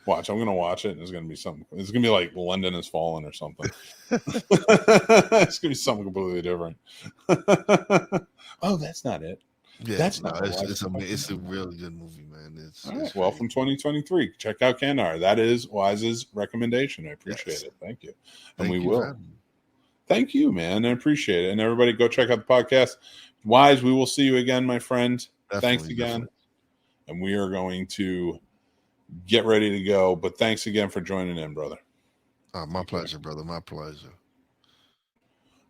Watch, I'm gonna watch it, and it's gonna be something. It's gonna be like London Has Fallen or something. It's gonna be something completely different. Oh, that's not it. Yeah, that's not. It's a really good movie, man. It's well, from 2023. Check out Kandahar. That is Wize's recommendation. I appreciate it. Thank you, and we will. Thank you, man. I appreciate it. And everybody go check out the podcast. Wize, we will see you again, my friend. Thanks again. Definitely. And we are going to get ready to go. But thanks again for joining in, brother. My pleasure, brother. My pleasure.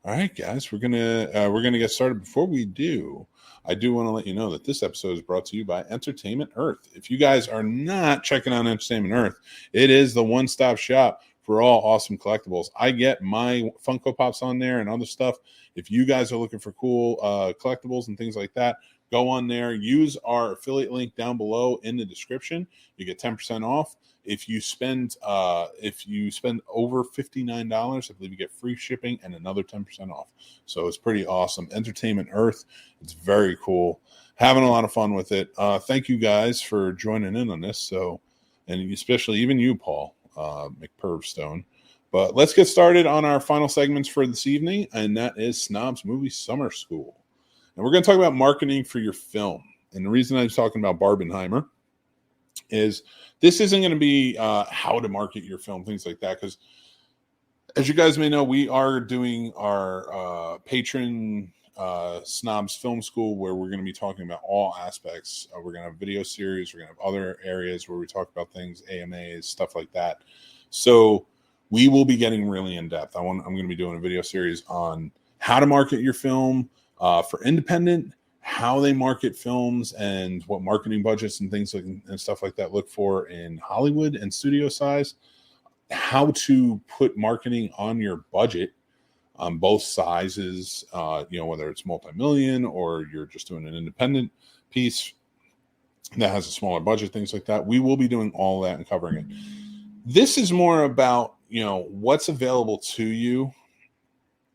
All right, guys, we're gonna get started. Before we do, I do want to let you know that this episode is brought to you by Entertainment Earth. If you guys are not checking out Entertainment Earth, it is the one-stop shop for all awesome collectibles. I get my Funko Pops on there and other stuff. If you guys are looking for cool collectibles and things like that, go on there. Use our affiliate link down below in the description. You get 10% off. If you spend over $59, I believe you get free shipping and another 10% off. So it's pretty awesome. Entertainment Earth. It's very cool. Having a lot of fun with it. Thank you guys for joining in on this. So, and especially even you, Paul McPervstone. But let's get started on our final segments for this evening, and that is Snobs Movie Summer School. And we're going to talk about marketing for your film. And the reason I was talking about Barbenheimer is this isn't going to be how to market your film, things like that. Because as you guys may know, we are doing our patron Snobs Film School, where we're going to be talking about all aspects. We're going to have video series. We're going to have other areas where we talk about things, AMAs, stuff like that. So we will be getting really in depth. I'm going to be doing a video series on how to market your film for independent, how they market films, and what marketing budgets and things like and stuff like that look for in Hollywood and studio size. How to put marketing on your budget on both sizes, whether it's multi-million or you're just doing an independent piece that has a smaller budget, things like that. We will be doing all that and covering it. This is more about, what's available to you.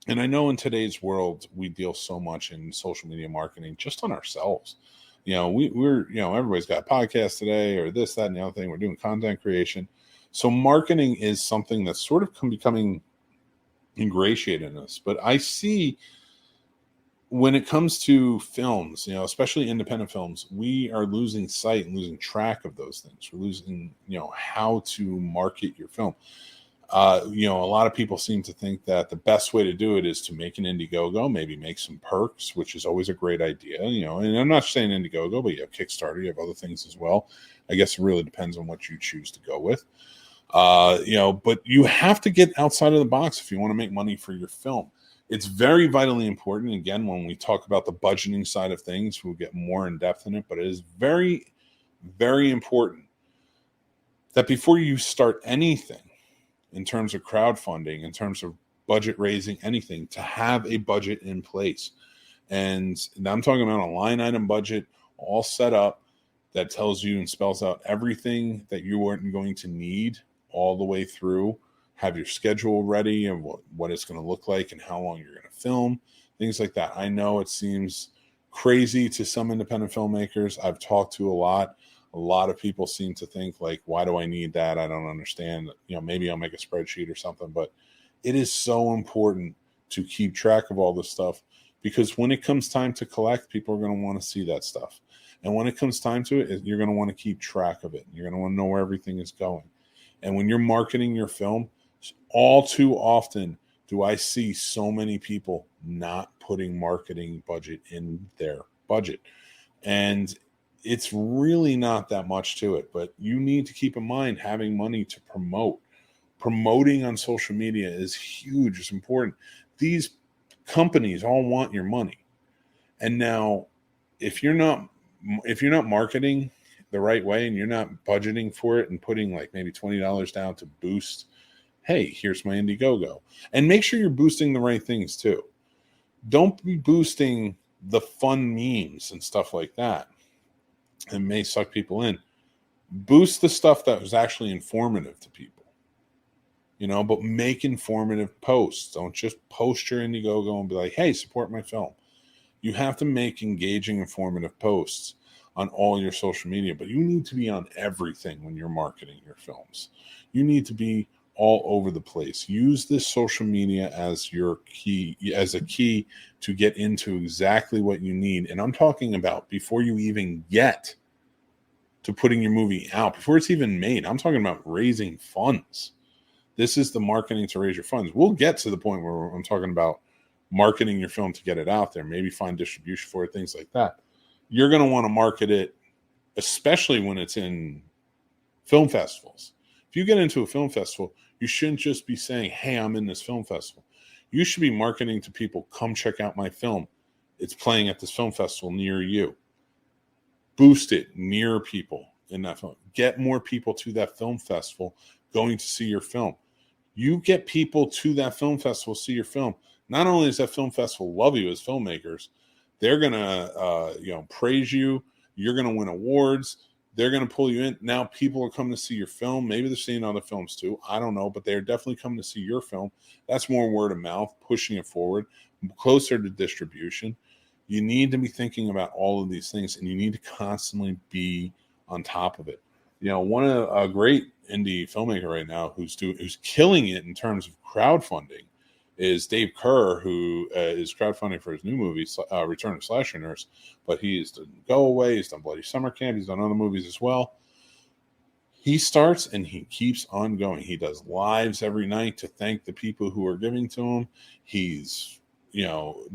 And I know in today's world, we deal so much in social media marketing just on ourselves. We're everybody's got a podcast today or this, that, and the other thing. We're doing content creation. So marketing is something that's sort of becoming ingratiated in us. But I see when it comes to films, especially independent films, we are losing sight and losing track of those things. We're losing, how to market your film. A lot of people seem to think that the best way to do it is to make an Indiegogo, maybe make some perks, which is always a great idea, and I'm not saying Indiegogo, but you have Kickstarter, you have other things as well. I guess it really depends on what you choose to go with. But you have to get outside of the box if you want to make money for your film. It's very vitally important. Again, when we talk about the budgeting side of things, we'll get more in depth in it, but it is very, very important that before you start anything in terms of crowdfunding, in terms of budget raising, anything, to have a budget in place. And I'm talking about a line item budget all set up that tells you and spells out everything that you aren't going to need all the way through. Have your schedule ready and what it's going to look like and how long you're going to film, things like that. I know it seems crazy to some independent filmmakers. I've talked to a lot of people seem to think like, why do I need that? I don't understand. Maybe I'll make a spreadsheet or something, but it is so important to keep track of all this stuff, because when it comes time to collect, people are going to want to see that stuff. And when it comes time to it, you're going to want to keep track of it. You're going to want to know where everything is going. And when you're marketing your film, all too often do I see so many people not putting marketing budget in their budget. And it's really not that much to it, but you need to keep in mind having money to promote. Promoting on social media is huge. It's important. These companies all want your money. And now if you're not marketing the right way and you're not budgeting for it and putting like maybe $20 down to boost, hey, here's my Indiegogo. And make sure you're boosting the right things too. Don't be boosting the fun memes and stuff like that. It may suck people in. Boost the stuff that was actually informative to people. But make informative posts. Don't just post your Indiegogo and be like, hey, support my film. You have to make engaging, informative posts on all your social media, but you need to be on everything when you're marketing your films. You need to be all over the place. Use this social media as your key, as a key to get into exactly what you need. And I'm talking about before you even get to putting your movie out, before it's even made. I'm talking about raising funds. This is the marketing to raise your funds. We'll get to the point where I'm talking about marketing your film to get it out there, maybe find distribution for it, things like that. You're going to want to market it, especially when it's in film festivals. If you get into a film festival, you shouldn't just be saying, hey, I'm in this film festival. You should be marketing to people, come check out my film. It's playing at this film festival near you. Boost it near people in that film. Get more people to that film festival going to see your film. You get people to that film festival, see your film. Not only does that film festival love you as filmmakers, they're going to praise you. You're going to win awards. They're going to pull you in. Now people are coming to see your film. Maybe they're seeing other films too. I don't know, but they're definitely coming to see your film. That's more word of mouth, pushing it forward, closer to distribution. You need to be thinking about all of these things, and you need to constantly be on top of it. One of a great indie filmmaker right now who's killing it in terms of crowdfunding is Dave Kerr, who is crowdfunding for his new movie, Return of Slasher Nurse. But he's done Go Away, he's done Bloody Summer Camp, he's done other movies as well. He starts and he keeps on going. He does lives every night to thank the people who are giving to him. He's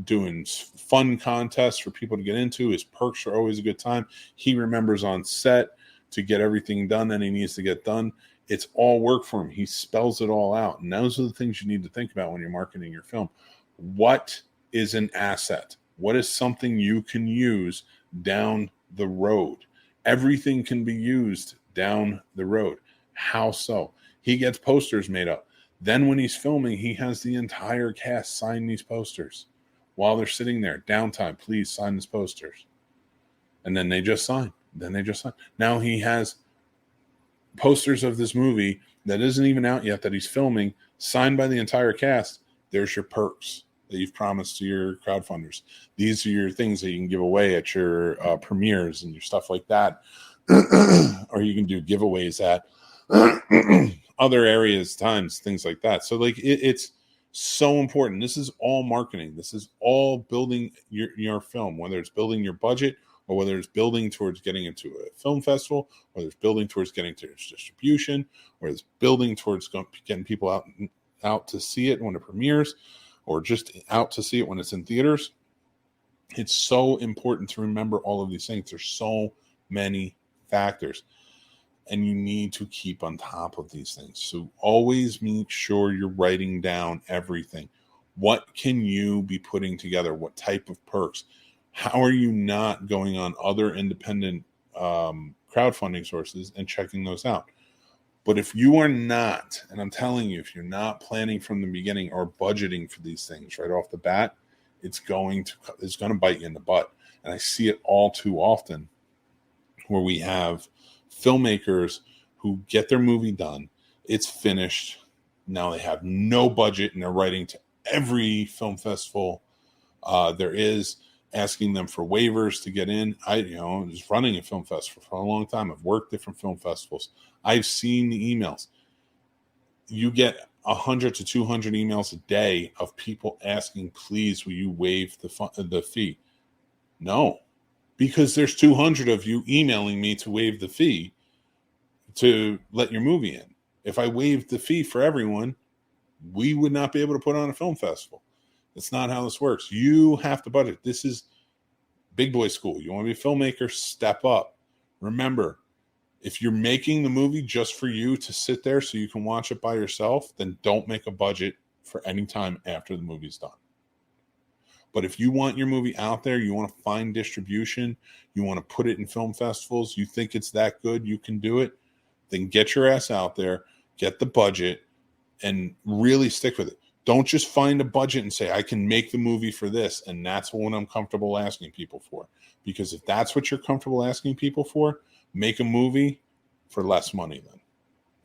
doing fun contests for people to get into. His perks are always a good time. He remembers on set to get everything done that he needs to get done. It's all work for him. He spells it all out. And those are the things you need to think about when you're marketing your film. What is an asset? What is something you can use down the road? Everything can be used down the road. How so? He gets posters made up. Then when he's filming, he has the entire cast sign these posters. While they're sitting there, downtime, please sign these posters. And then they just sign. Now he has posters of this movie that isn't even out yet that he's filming, signed by the entire cast. There's your perks that you've promised to your crowdfunders. These are your things that you can give away at your premieres and your stuff like that. Or you can do giveaways at other areas, times, things like that. So it's so important. This is all marketing. This is all building your film, whether it's building your budget or whether it's building towards getting into a film festival, whether it's building towards getting to its distribution, or it's building towards getting people out to see it when it premieres, or just out to see it when it's in theaters. It's so important to remember all of these things. There's so many factors, and you need to keep on top of these things. So always make sure you're writing down everything. What can you be putting together? What type of perks? How are you not going on other independent crowdfunding sources and checking those out? But if you are not, and I'm telling you, if you're not planning from the beginning or budgeting for these things right off the bat, it's going to bite you in the butt. And I see it all too often where we have filmmakers who get their movie done, it's finished. Now they have no budget and they're writing to every film festival there is, asking them for waivers to get in. I was running a film festival for a long time. I've worked different film festivals. I've seen the emails. You get 100 to 200 emails a day of people asking, please, will you waive the fee? No, because there's 200 of you emailing me to waive the fee to let your movie in. If I waived the fee for everyone, we would not be able to put on a film festival. That's not how this works. You have to budget. This is big boy school. You want to be a filmmaker, step up. Remember, if you're making the movie just for you to sit there so you can watch it by yourself, then don't make a budget for any time after the movie's done. But if you want your movie out there, you want to find distribution, you want to put it in film festivals, you think it's that good, you can do it, then get your ass out there, get the budget, and really stick with it. Don't just find a budget and say, I can make the movie for this, and that's what I'm comfortable asking people for. Because if that's what you're comfortable asking people for, make a movie for less money then.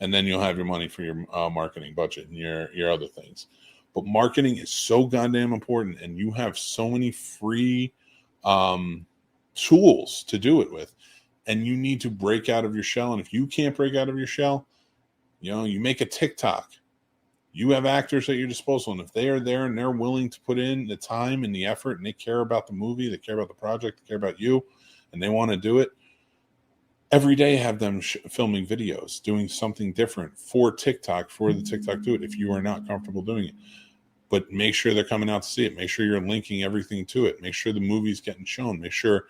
And then you'll have your money for your marketing budget and your other things. But marketing is so goddamn important, and you have so many free tools to do it with. And you need to break out of your shell. And if you can't break out of your shell, you make a TikTok. You have actors at your disposal, and if they are there and they're willing to put in the time and the effort, and they care about the movie, they care about the project, they care about you, and they want to do it, every day have them filming videos, doing something different for TikTok, for the TikTok do it if you are not comfortable doing it. But make sure they're coming out to see it. Make sure you're linking everything to it. Make sure the movie's getting shown. Make sure,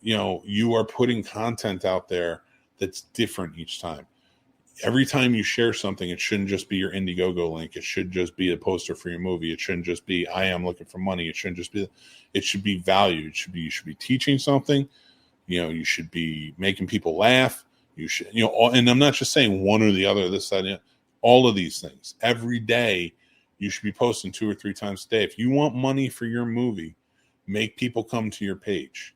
you are putting content out there that's different each time. Every time you share something, it shouldn't just be your Indiegogo link. It should just be a poster for your movie. It shouldn't just be, I am looking for money. It shouldn't just be, it should be value. You should be teaching something. You should be making people laugh. You should, and I'm not just saying one or the other, this, that, all of these things. Every day, you should be posting 2 or 3 times a day. If you want money for your movie, make people come to your page.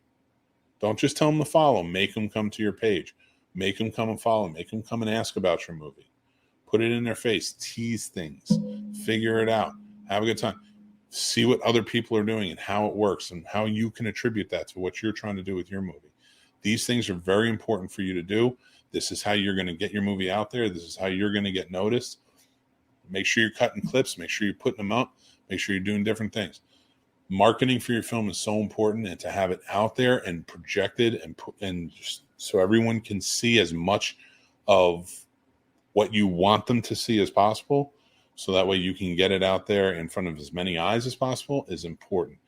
Don't just tell them to follow. Make them come to your page. Make them come and follow. Make them come and ask about your movie. Put it in their face. Tease things. Figure it out. Have a good time. See what other people are doing and how it works and how you can attribute that to what you're trying to do with your movie. These things are very important for you to do. This is how you're going to get your movie out there. This is how you're going to get noticed. Make sure you're cutting clips. Make sure you're putting them out. Make sure you're doing different things. Marketing for your film is so important, and to have it out there and projected and just so everyone can see as much of what you want them to see as possible, so that way you can get it out there in front of as many eyes as possible, is important.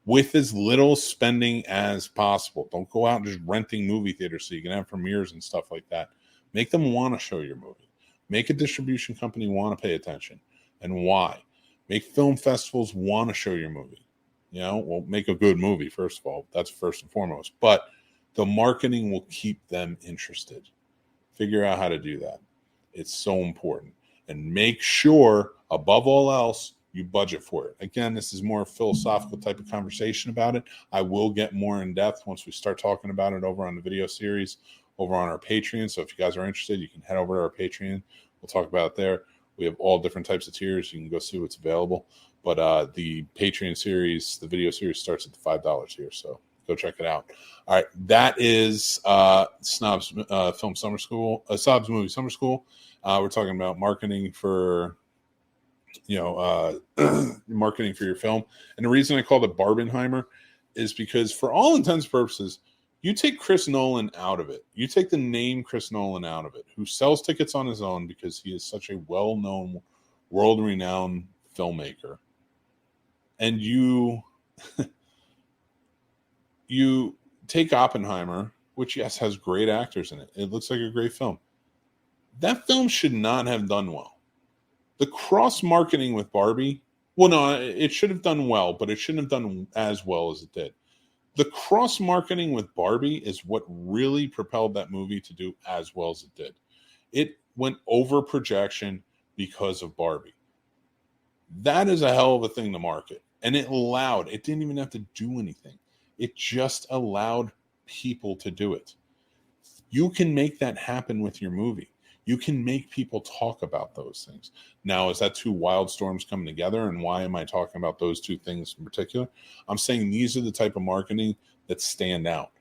With as little spending as possible. Don't go out and just renting movie theaters so you can have premieres and stuff like that. Make them want to show your movie. Make a distribution company want to pay attention. And why? Make film festivals want to show your movie. Make a good movie, first of all. That's first and foremost. But the marketing will keep them interested. Figure out how to do that. It's so important. And make sure, above all else, you budget for it. Again, this is more a philosophical type of conversation about it. I will get more in depth once we start talking about it over on the video series, over on our Patreon. So if you guys are interested, you can head over to our Patreon. We'll talk about it there. We have all different types of tiers. You can go see what's available. But the Patreon series, the video series, starts at the $5 tier. So go check it out. All right. That is Snobs Film Summer School, Snobs Movie Summer School. We're talking about marketing for, marketing for your film. And the reason I call it Barbenheimer is because for all intents and purposes, you take Chris Nolan out of it. You take the name Chris Nolan out of it, who sells tickets on his own because he is such a well-known, world-renowned filmmaker. And you take Oppenheimer, which, yes, has great actors in it. It looks like a great film. That film should not have done well. The cross-marketing with Barbie, well, no, it should have done well, but it shouldn't have done as well as it did. The cross-marketing with Barbie is what really propelled that movie to do as well as it did. It went over projection because of Barbie. That is a hell of a thing to market. And it didn't even have to do anything. It just allowed people to do it. You can make that happen with your movie. You can make people talk about those things. Now, is that 2 wild storms coming together? And why am I talking about those 2 things in particular? I'm saying these are the type of marketing that stand out.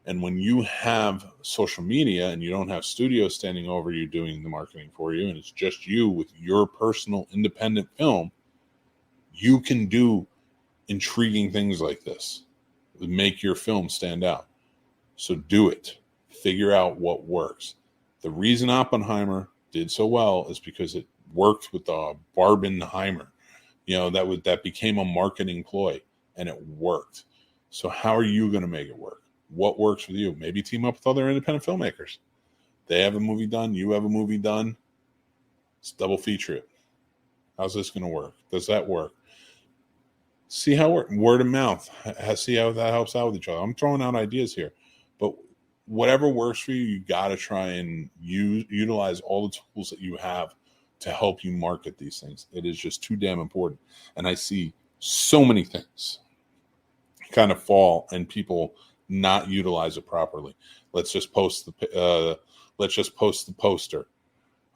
And when you have social media and you don't have studios standing over you doing the marketing for you, and it's just you with your personal independent film, you can do intriguing things like this. Make your film stand out. So do it. Figure out what works. The reason Oppenheimer did so well is because it worked with Barbenheimer. That became a marketing ploy, and it worked. So how are you going to make it work? What works for you? Maybe team up with other independent filmmakers. They have a movie done. You have a movie done. Let's double feature it. How's this going to work? Does that work? See how it works. Word of mouth. See how that helps out with each other. I'm throwing out ideas here. But whatever works for you, you got to try and utilize all the tools that you have to help you market these things. It is just too damn important. And I see so many things kind of fall and people not utilize it properly. Let's just post the poster.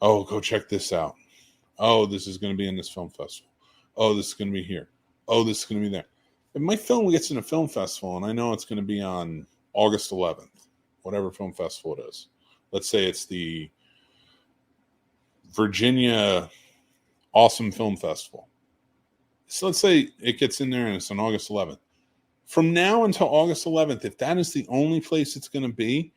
Oh, go check this out. Oh, this is going to be in this film festival. Oh, this is going to be here. Oh, this is going to be there. If my film gets in a film festival, and I know it's going to be on August 11th, whatever film festival it is. Let's say it's the Virginia Awesome Film Festival. So let's say it gets in there and it's on August 11th. From now until August 11th, if that is the only place it's going to be,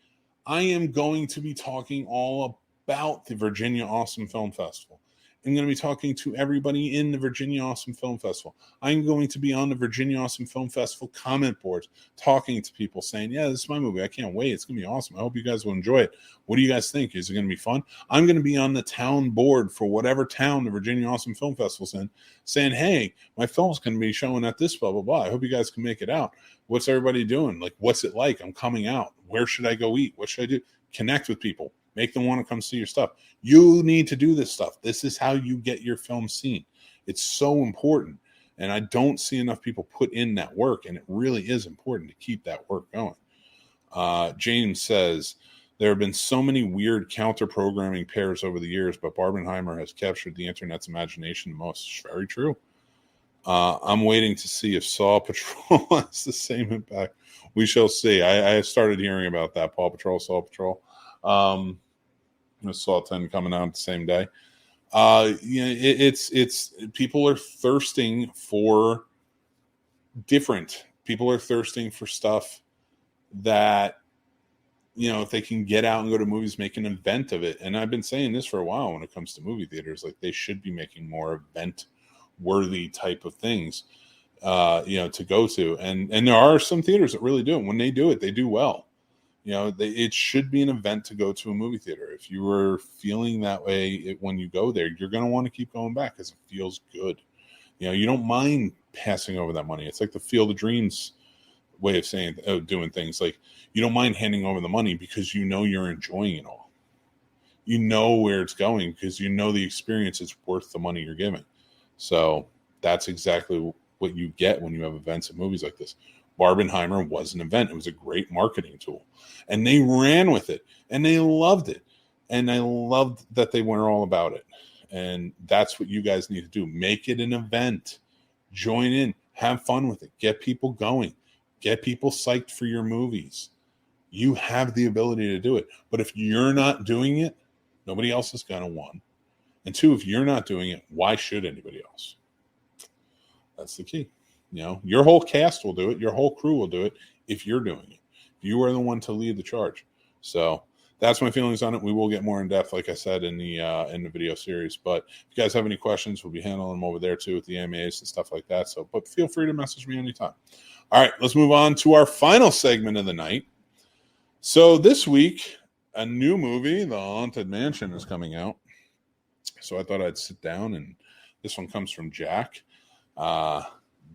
I am going to be talking all about the Virginia Awesome Film Festival. I'm going to be talking to everybody in the Virginia Awesome Film Festival. I'm going to be on the Virginia Awesome Film Festival comment boards, talking to people saying, yeah, this is my movie. I can't wait. It's going to be awesome. I hope you guys will enjoy it. What do you guys think? Is it going to be fun? I'm going to be on the town board for whatever town the Virginia Awesome Film Festival's in, saying, hey, my film's going to be showing at this blah, blah, blah. I hope you guys can make it out. What's everybody doing? Like, what's it like? I'm coming out. Where should I go eat? What should I do? Connect with people. Make them want to come see your stuff. You need to do this stuff. This is how you get your film seen. It's so important. And I don't see enough people put in that work. And it really is important to keep that work going. James says, there have been so many weird counter-programming pairs over the years, but Barbenheimer has captured the internet's imagination the most. It's very true. I'm waiting to see if Saw Patrol has the same impact. We shall see. I started hearing about that. Paw Patrol, Saw Patrol. Saw 10 coming out the same day. It's people are thirsting for different. People are thirsting for stuff that, if they can get out and go to movies, make an event of it. And I've been saying this for a while when it comes to movie theaters, like they should be making more event worthy type of things, to go to. And there are some theaters that really do it. When they do it, they do well. It should be an event to go to a movie theater. If you were feeling that way when you go there, you're going to want to keep going back because it feels good. You don't mind passing over that money. It's like the Field of Dreams way of saying, doing things. Like, you don't mind handing over the money because you're enjoying it all. You know where it's going because the experience is worth the money you're giving. So that's exactly what you get when you have events at movies like this. Barbenheimer was an event. It was a great marketing tool. And they ran with it. And they loved it. And I loved that they were all about it. And that's what you guys need to do. Make it an event. Join in. Have fun with it. Get people going. Get people psyched for your movies. You have the ability to do it. But if you're not doing it, nobody else is going to, one. And two, if you're not doing it, why should anybody else? That's the key. Your whole cast will do it. Your whole crew will do it if you're doing it. You are the one to lead the charge. So that's my feelings on it. We will get more in depth, like I said, in the video series. But if you guys have any questions, we'll be handling them over there too with the AMAs and stuff like that. So, but feel free to message me anytime. All right, let's move on to our final segment of the night. So this week, a new movie, The Haunted Mansion, is coming out. So I thought I'd sit down, and this one comes from Jack.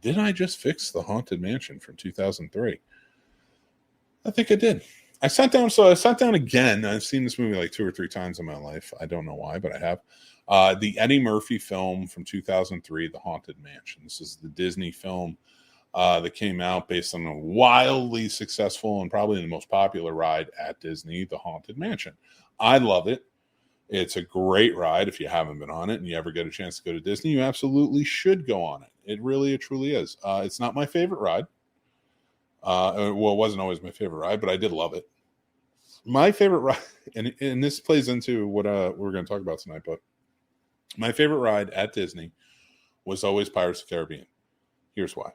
Did I just fix The Haunted Mansion from 2003? I think I did. I sat down again. I've seen this movie like 2 or 3 times in my life. I don't know why, but I have. The Eddie Murphy film from 2003, The Haunted Mansion. This is the Disney film that came out based on a wildly successful and probably the most popular ride at Disney, The Haunted Mansion. I love it. It's a great ride. If you haven't been on it and you ever get a chance to go to Disney, you absolutely should go on it. It truly is. It's not my favorite ride. It wasn't always my favorite ride, but I did love it. My favorite ride, and this plays into what we're going to talk about tonight, but my favorite ride at Disney was always Pirates of the Caribbean. Here's why.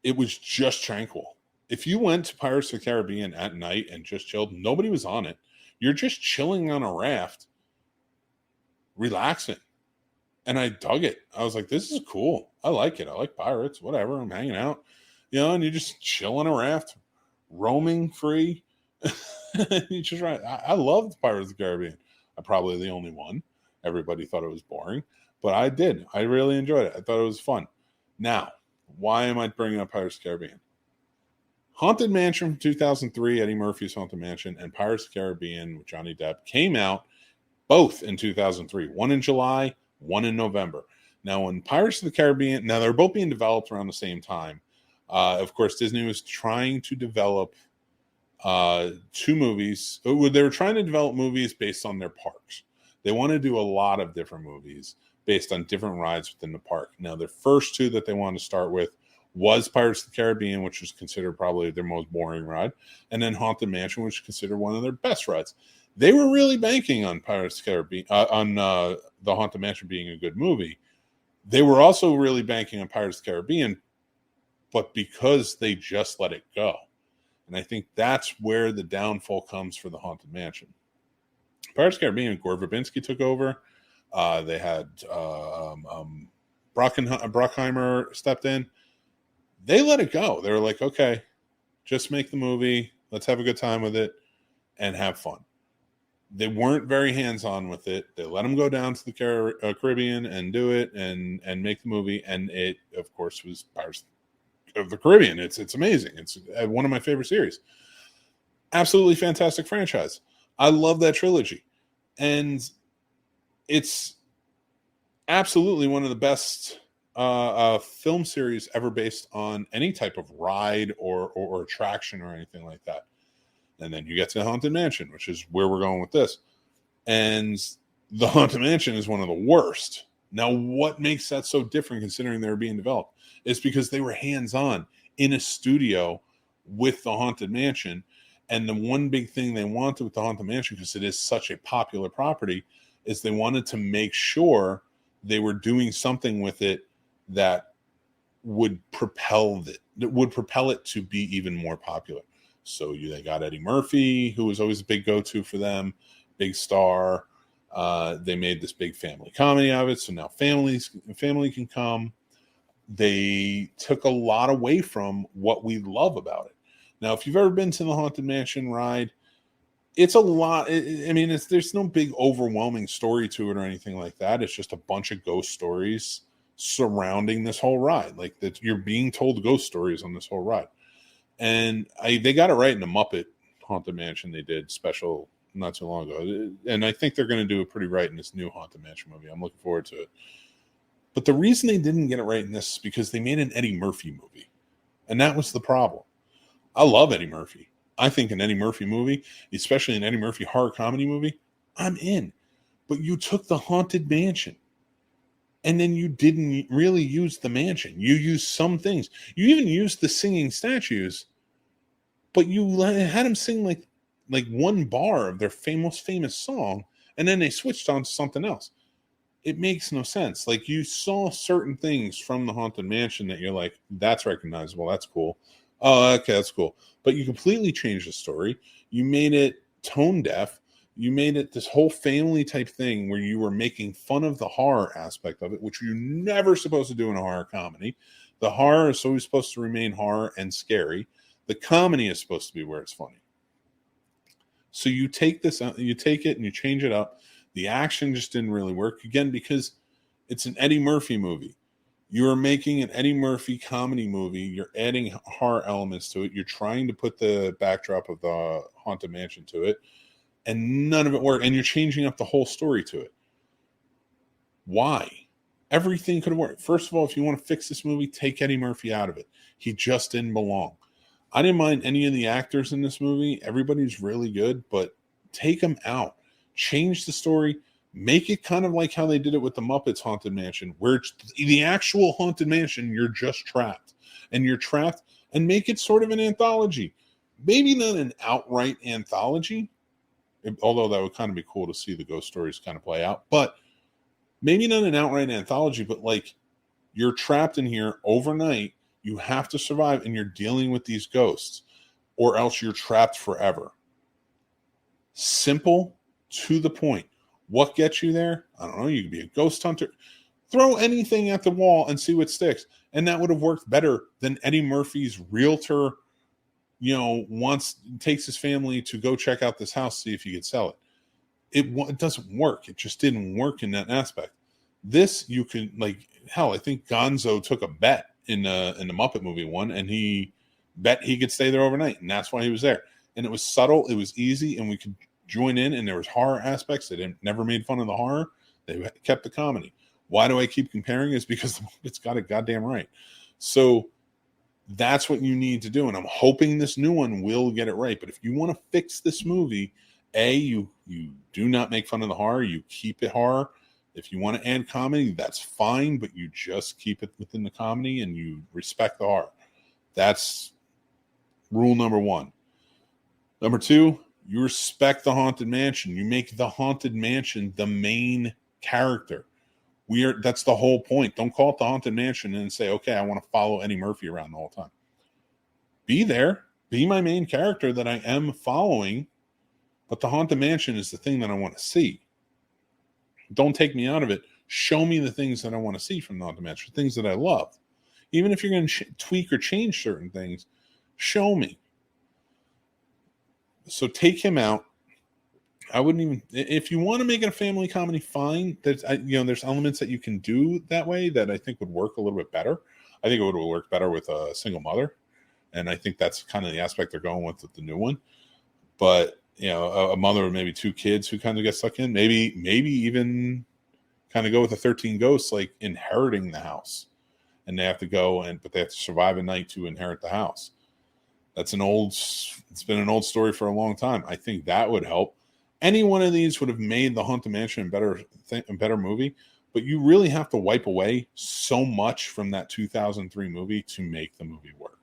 It was just tranquil. If you went to Pirates of the Caribbean at night and just chilled, nobody was on it. You're just chilling on a raft, relaxing. And I dug it. I was like, this is cool. I like it. I like pirates, whatever. I'm hanging out, and you just chill on a raft, roaming free. You just right. I loved Pirates of the Caribbean. I'm probably the only one. Everybody thought it was boring, but I did. I really enjoyed it. I thought it was fun. Now, why am I bringing up Pirates of the Caribbean? Haunted Mansion from 2003, Eddie Murphy's Haunted Mansion, and Pirates of the Caribbean with Johnny Depp came out both in 2003. One in July, one in November. Now, when Pirates of the Caribbean, they're both being developed around the same time. Of course, Disney was trying to develop 2 movies. They were trying to develop movies based on their parks. They want to do a lot of different movies based on different rides within the park. Now, the first 2 that they wanted to start with was Pirates of the Caribbean, which was considered probably their most boring ride, and then Haunted Mansion, which is considered one of their best rides. They were really banking on Pirates of the Caribbean, on the Haunted Mansion being a good movie. They were also really banking on Pirates of the Caribbean, but because they just let it go And I think that's where the downfall comes for the Haunted Mansion. Pirates of the Caribbean, Gore Verbinski took over. They had Bruckheimer stepped in. They let it go. They were like, okay, just make the movie. Let's have a good time with it and have fun. They weren't very hands-on with it. They let them go down to the Caribbean and do it and make the movie. And it, of course, was Pirates of the Caribbean. It's amazing. It's one of my favorite series. Absolutely fantastic franchise. I love that trilogy. And it's absolutely one of the best film series ever based on any type of ride or attraction or anything like that. And then you get to the Haunted Mansion, which is where we're going with this. And the Haunted Mansion is one of the worst. Now, what makes that so different considering they were being developed is because they were hands-on in a studio with the Haunted Mansion. And the one big thing they wanted with the Haunted Mansion, because it is such a popular property, is they wanted to make sure they were doing something with it that would propel it to be even more popular. So they got Eddie Murphy, who was always a big go-to for them, big star. They made this big family comedy of it, so now family can come. They took a lot away from what we love about it. Now, if you've ever been to the Haunted Mansion ride, it's a lot. There's no big overwhelming story to it or anything like that. It's just a bunch of ghost stories surrounding this whole ride. Like that, you're being told ghost stories on this whole ride. And they got it right in the Muppet Haunted Mansion. They did special not too long ago. And I think they're going to do it pretty right in this new Haunted Mansion movie. I'm looking forward to it. But the reason they didn't get it right in this is because they made an Eddie Murphy movie. And that was the problem. I love Eddie Murphy. I think an Eddie Murphy movie, especially an Eddie Murphy horror comedy movie, I'm in. But you took the Haunted Mansion. And then you didn't really use the mansion. You used some things. You even used the singing statues, but you had them sing like one bar of their famous song, and then they switched on to something else. It makes no sense. Like, you saw certain things from the Haunted Mansion that you're like, that's recognizable. That's cool. Oh, okay, that's cool. But you completely changed the story. You made it tone deaf. You made it this whole family type thing where you were making fun of the horror aspect of it, which you're never supposed to do in a horror comedy. The horror is always supposed to remain horror and scary. The comedy is supposed to be where it's funny. So you take it and you change it up. The action just didn't really work, again, because it's an Eddie Murphy movie. You are making an Eddie Murphy comedy movie. You're adding horror elements to it. You're trying to put the backdrop of the Haunted Mansion to it. And none of it worked. And you're changing up the whole story to it. Why? Everything could have worked. First of all, if you want to fix this movie, take Eddie Murphy out of it. He just didn't belong. I didn't mind any of the actors in this movie. Everybody's really good, but take them out. Change the story. Make it kind of like how they did it with the Muppets Haunted Mansion, where it's the actual Haunted Mansion, you're just trapped. And you're trapped, and make it sort of an anthology. Maybe not an outright anthology, although that would kind of be cool to see the ghost stories kind of play out. But maybe not an outright anthology, but like, you're trapped in here overnight. You have to survive, and you're dealing with these ghosts, or else you're trapped forever. Simple, to the point. What gets you there? I don't know. You could be a ghost hunter. Throw anything at the wall and see what sticks. And that would have worked better than Eddie Murphy's realtor, takes his family to go check out this house, see if he could sell it. It doesn't work. It just didn't work in that aspect. This, you can, I think Gonzo took a bet in the Muppet movie one, and he bet he could stay there overnight, and that's why he was there. And it was subtle, it was easy, and we could join in, and there was horror aspects. They never made fun of the horror. They kept the comedy. Why do I keep comparing? Is because it's got it goddamn right. So that's what you need to do, and I'm hoping this new one will get it right. But if you want to fix this movie, you do not make fun of the horror. You keep it horror. If you want to add comedy, that's fine, but you just keep it within the comedy and you respect the horror. That's rule number one. Number two, you respect the Haunted Mansion. You make the Haunted Mansion the main character. That's the whole point. Don't call it the Haunted Mansion and say, okay, I want to follow Eddie Murphy around the whole time. Be there, be my main character that I am following, but the Haunted Mansion is the thing that I want to see. Don't take me out of it. Show me the things that I want to see from the Haunted Mansion, things that I love. Even if you're going to tweak or change certain things, show me. So take him out. I wouldn't even, if you want to make it a family comedy, fine. There's elements that you can do that way that I think would work a little bit better. I think it would work better with a single mother. And I think that's kind of the aspect they're going with the new one. But, a mother with maybe 2 kids who kind of get stuck in, maybe even kind of go with the 13 ghosts, like inheriting the house. And they have to go but they have to survive a night to inherit the house. It's been an old story for a long time. I think that would help. Any one of these would have made the Haunted Mansion a better movie, but you really have to wipe away so much from that 2003 movie to make the movie work.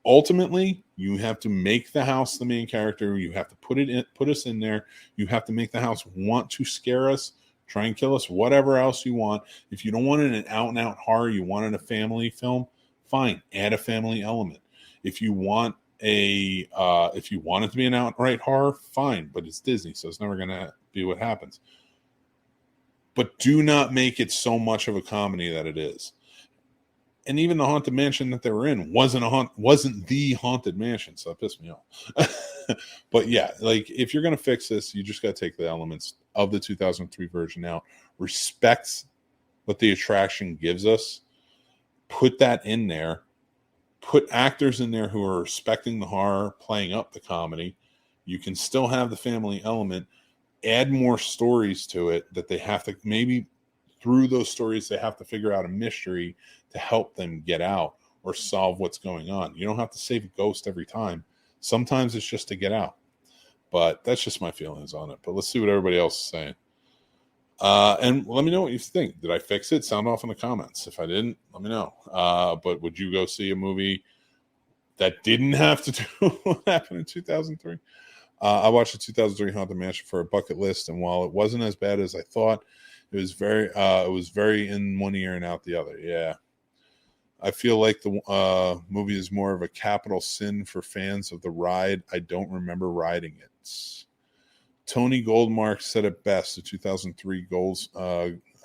Ultimately, you have to make the house the main character. You have to put us in there. You have to make the house want to scare us, try and kill us, whatever else you want. If you don't want it an out-and-out horror, you want it a family film, fine, add a family element. If you want it to be an outright horror, fine, but it's Disney, so it's never going to be what happens. But do not make it so much of a comedy that it is. And even the Haunted Mansion that they were in wasn't the Haunted Mansion, so that pissed me off. But yeah, like if you're going to fix this, you just got to take the elements of the 2003 version out, respect what the attraction gives us, put that in there, put actors in there who are respecting the horror, playing up the comedy. You can still have the family element, add more stories to it that they have to, maybe through those stories, they have to figure out a mystery to help them get out or solve what's going on. You don't have to save a ghost every time. Sometimes it's just to get out. But that's just my feelings on it. But let's see what everybody else is saying. And let me know what you think. Did I fix it? Sound off in the comments. If I didn't, let me know. But would you go see a movie that didn't have to do what happened in 2003? I watched the 2003 Haunted Mansion for a bucket list, and while it wasn't as bad as I thought, it was very in one ear and out the other. Yeah. I feel like the movie is more of a capital sin for fans of the ride. I don't remember riding it. Tony Goldmark said it best. The 2003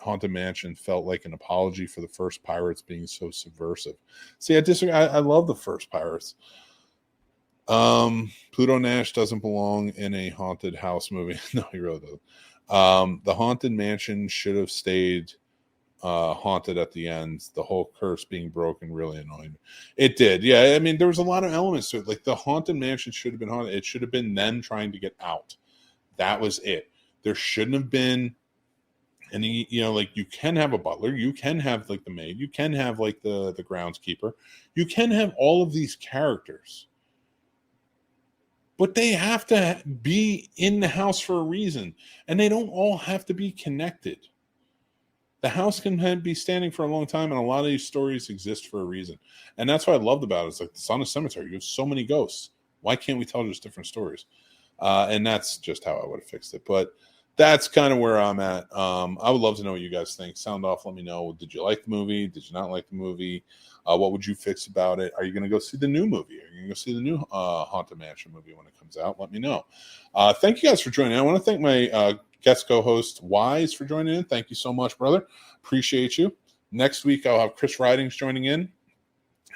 Haunted Mansion felt like an apology for the first Pirates being so subversive. See, I disagree. I love the first Pirates. Pluto Nash doesn't belong in a haunted house movie. No, he really doesn't. The Haunted Mansion should have stayed haunted at the end. The whole curse being broken really annoyed me. It did. Yeah, I mean, there was a lot of elements to it. Like the Haunted Mansion should have been haunted. It should have been them trying to get out. That was it. There shouldn't have been any, like you can have a butler, you can have like the maid, you can have like the groundskeeper, you can have all of these characters, but they have to be in the house for a reason, and they don't all have to be connected. The house can be standing for a long time, and a lot of these stories exist for a reason. And that's what I loved about it. It's like the Son of Cemetery. You have so many ghosts. Why can't we tell just different stories? And that's just how I would have fixed it. But that's kind of where I'm at. I would love to know what you guys think. Sound off. Let me know. Did you like the movie? Did you not like the movie? What would you fix about it? Are you going to go see the new movie? Are you going to go see the new Haunted Mansion movie when it comes out? Let me know. Thank you guys for joining. I want to thank my guest co-host Wize for joining in. Thank you so much, brother. Appreciate you. Next week, I'll have Chris Ridings joining in,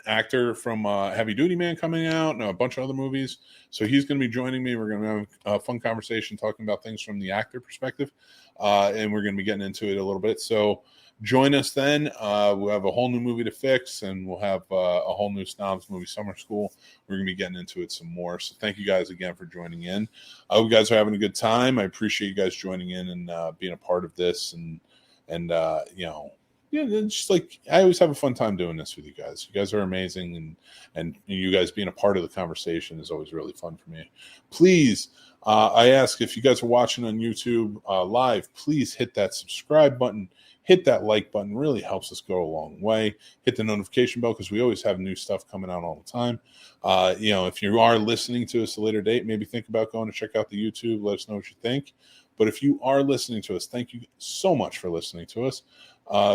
actor from Heavy Duty Man coming out and a bunch of other movies. So he's going to be joining me. We're going to have a fun conversation talking about things from the actor perspective. And we're going to be getting into it a little bit. So join us then. We'll have a whole new movie to fix, and we'll have a whole new Snobs movie summer school. We're going to be getting into it some more. So thank you guys again for joining in. I hope you guys are having a good time. I appreciate you guys joining in and being a part of this. And it's just like I always have a fun time doing this with you guys. You guys are amazing, and you guys being a part of the conversation is always really fun for me. Please, I ask if you guys are watching on YouTube live, please hit that subscribe button, hit that like button. Really helps us go a long way. Hit the notification bell because we always have new stuff coming out all the time. If you are listening to us at a later date, maybe think about going to check out the YouTube. Let us know what you think. But if you are listening to us, thank you so much for listening to us.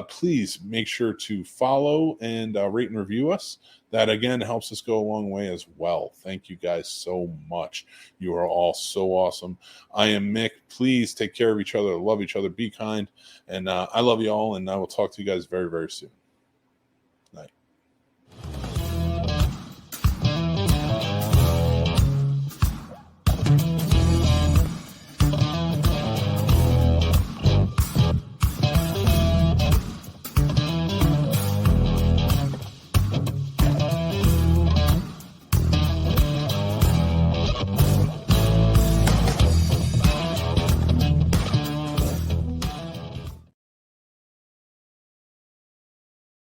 please make sure to follow and rate and review us. That, again, helps us go a long way as well. Thank you guys so much. You are all so awesome. I am Mick. Please take care of each other, love each other, be kind. And I love you all, and I will talk to you guys very, very soon.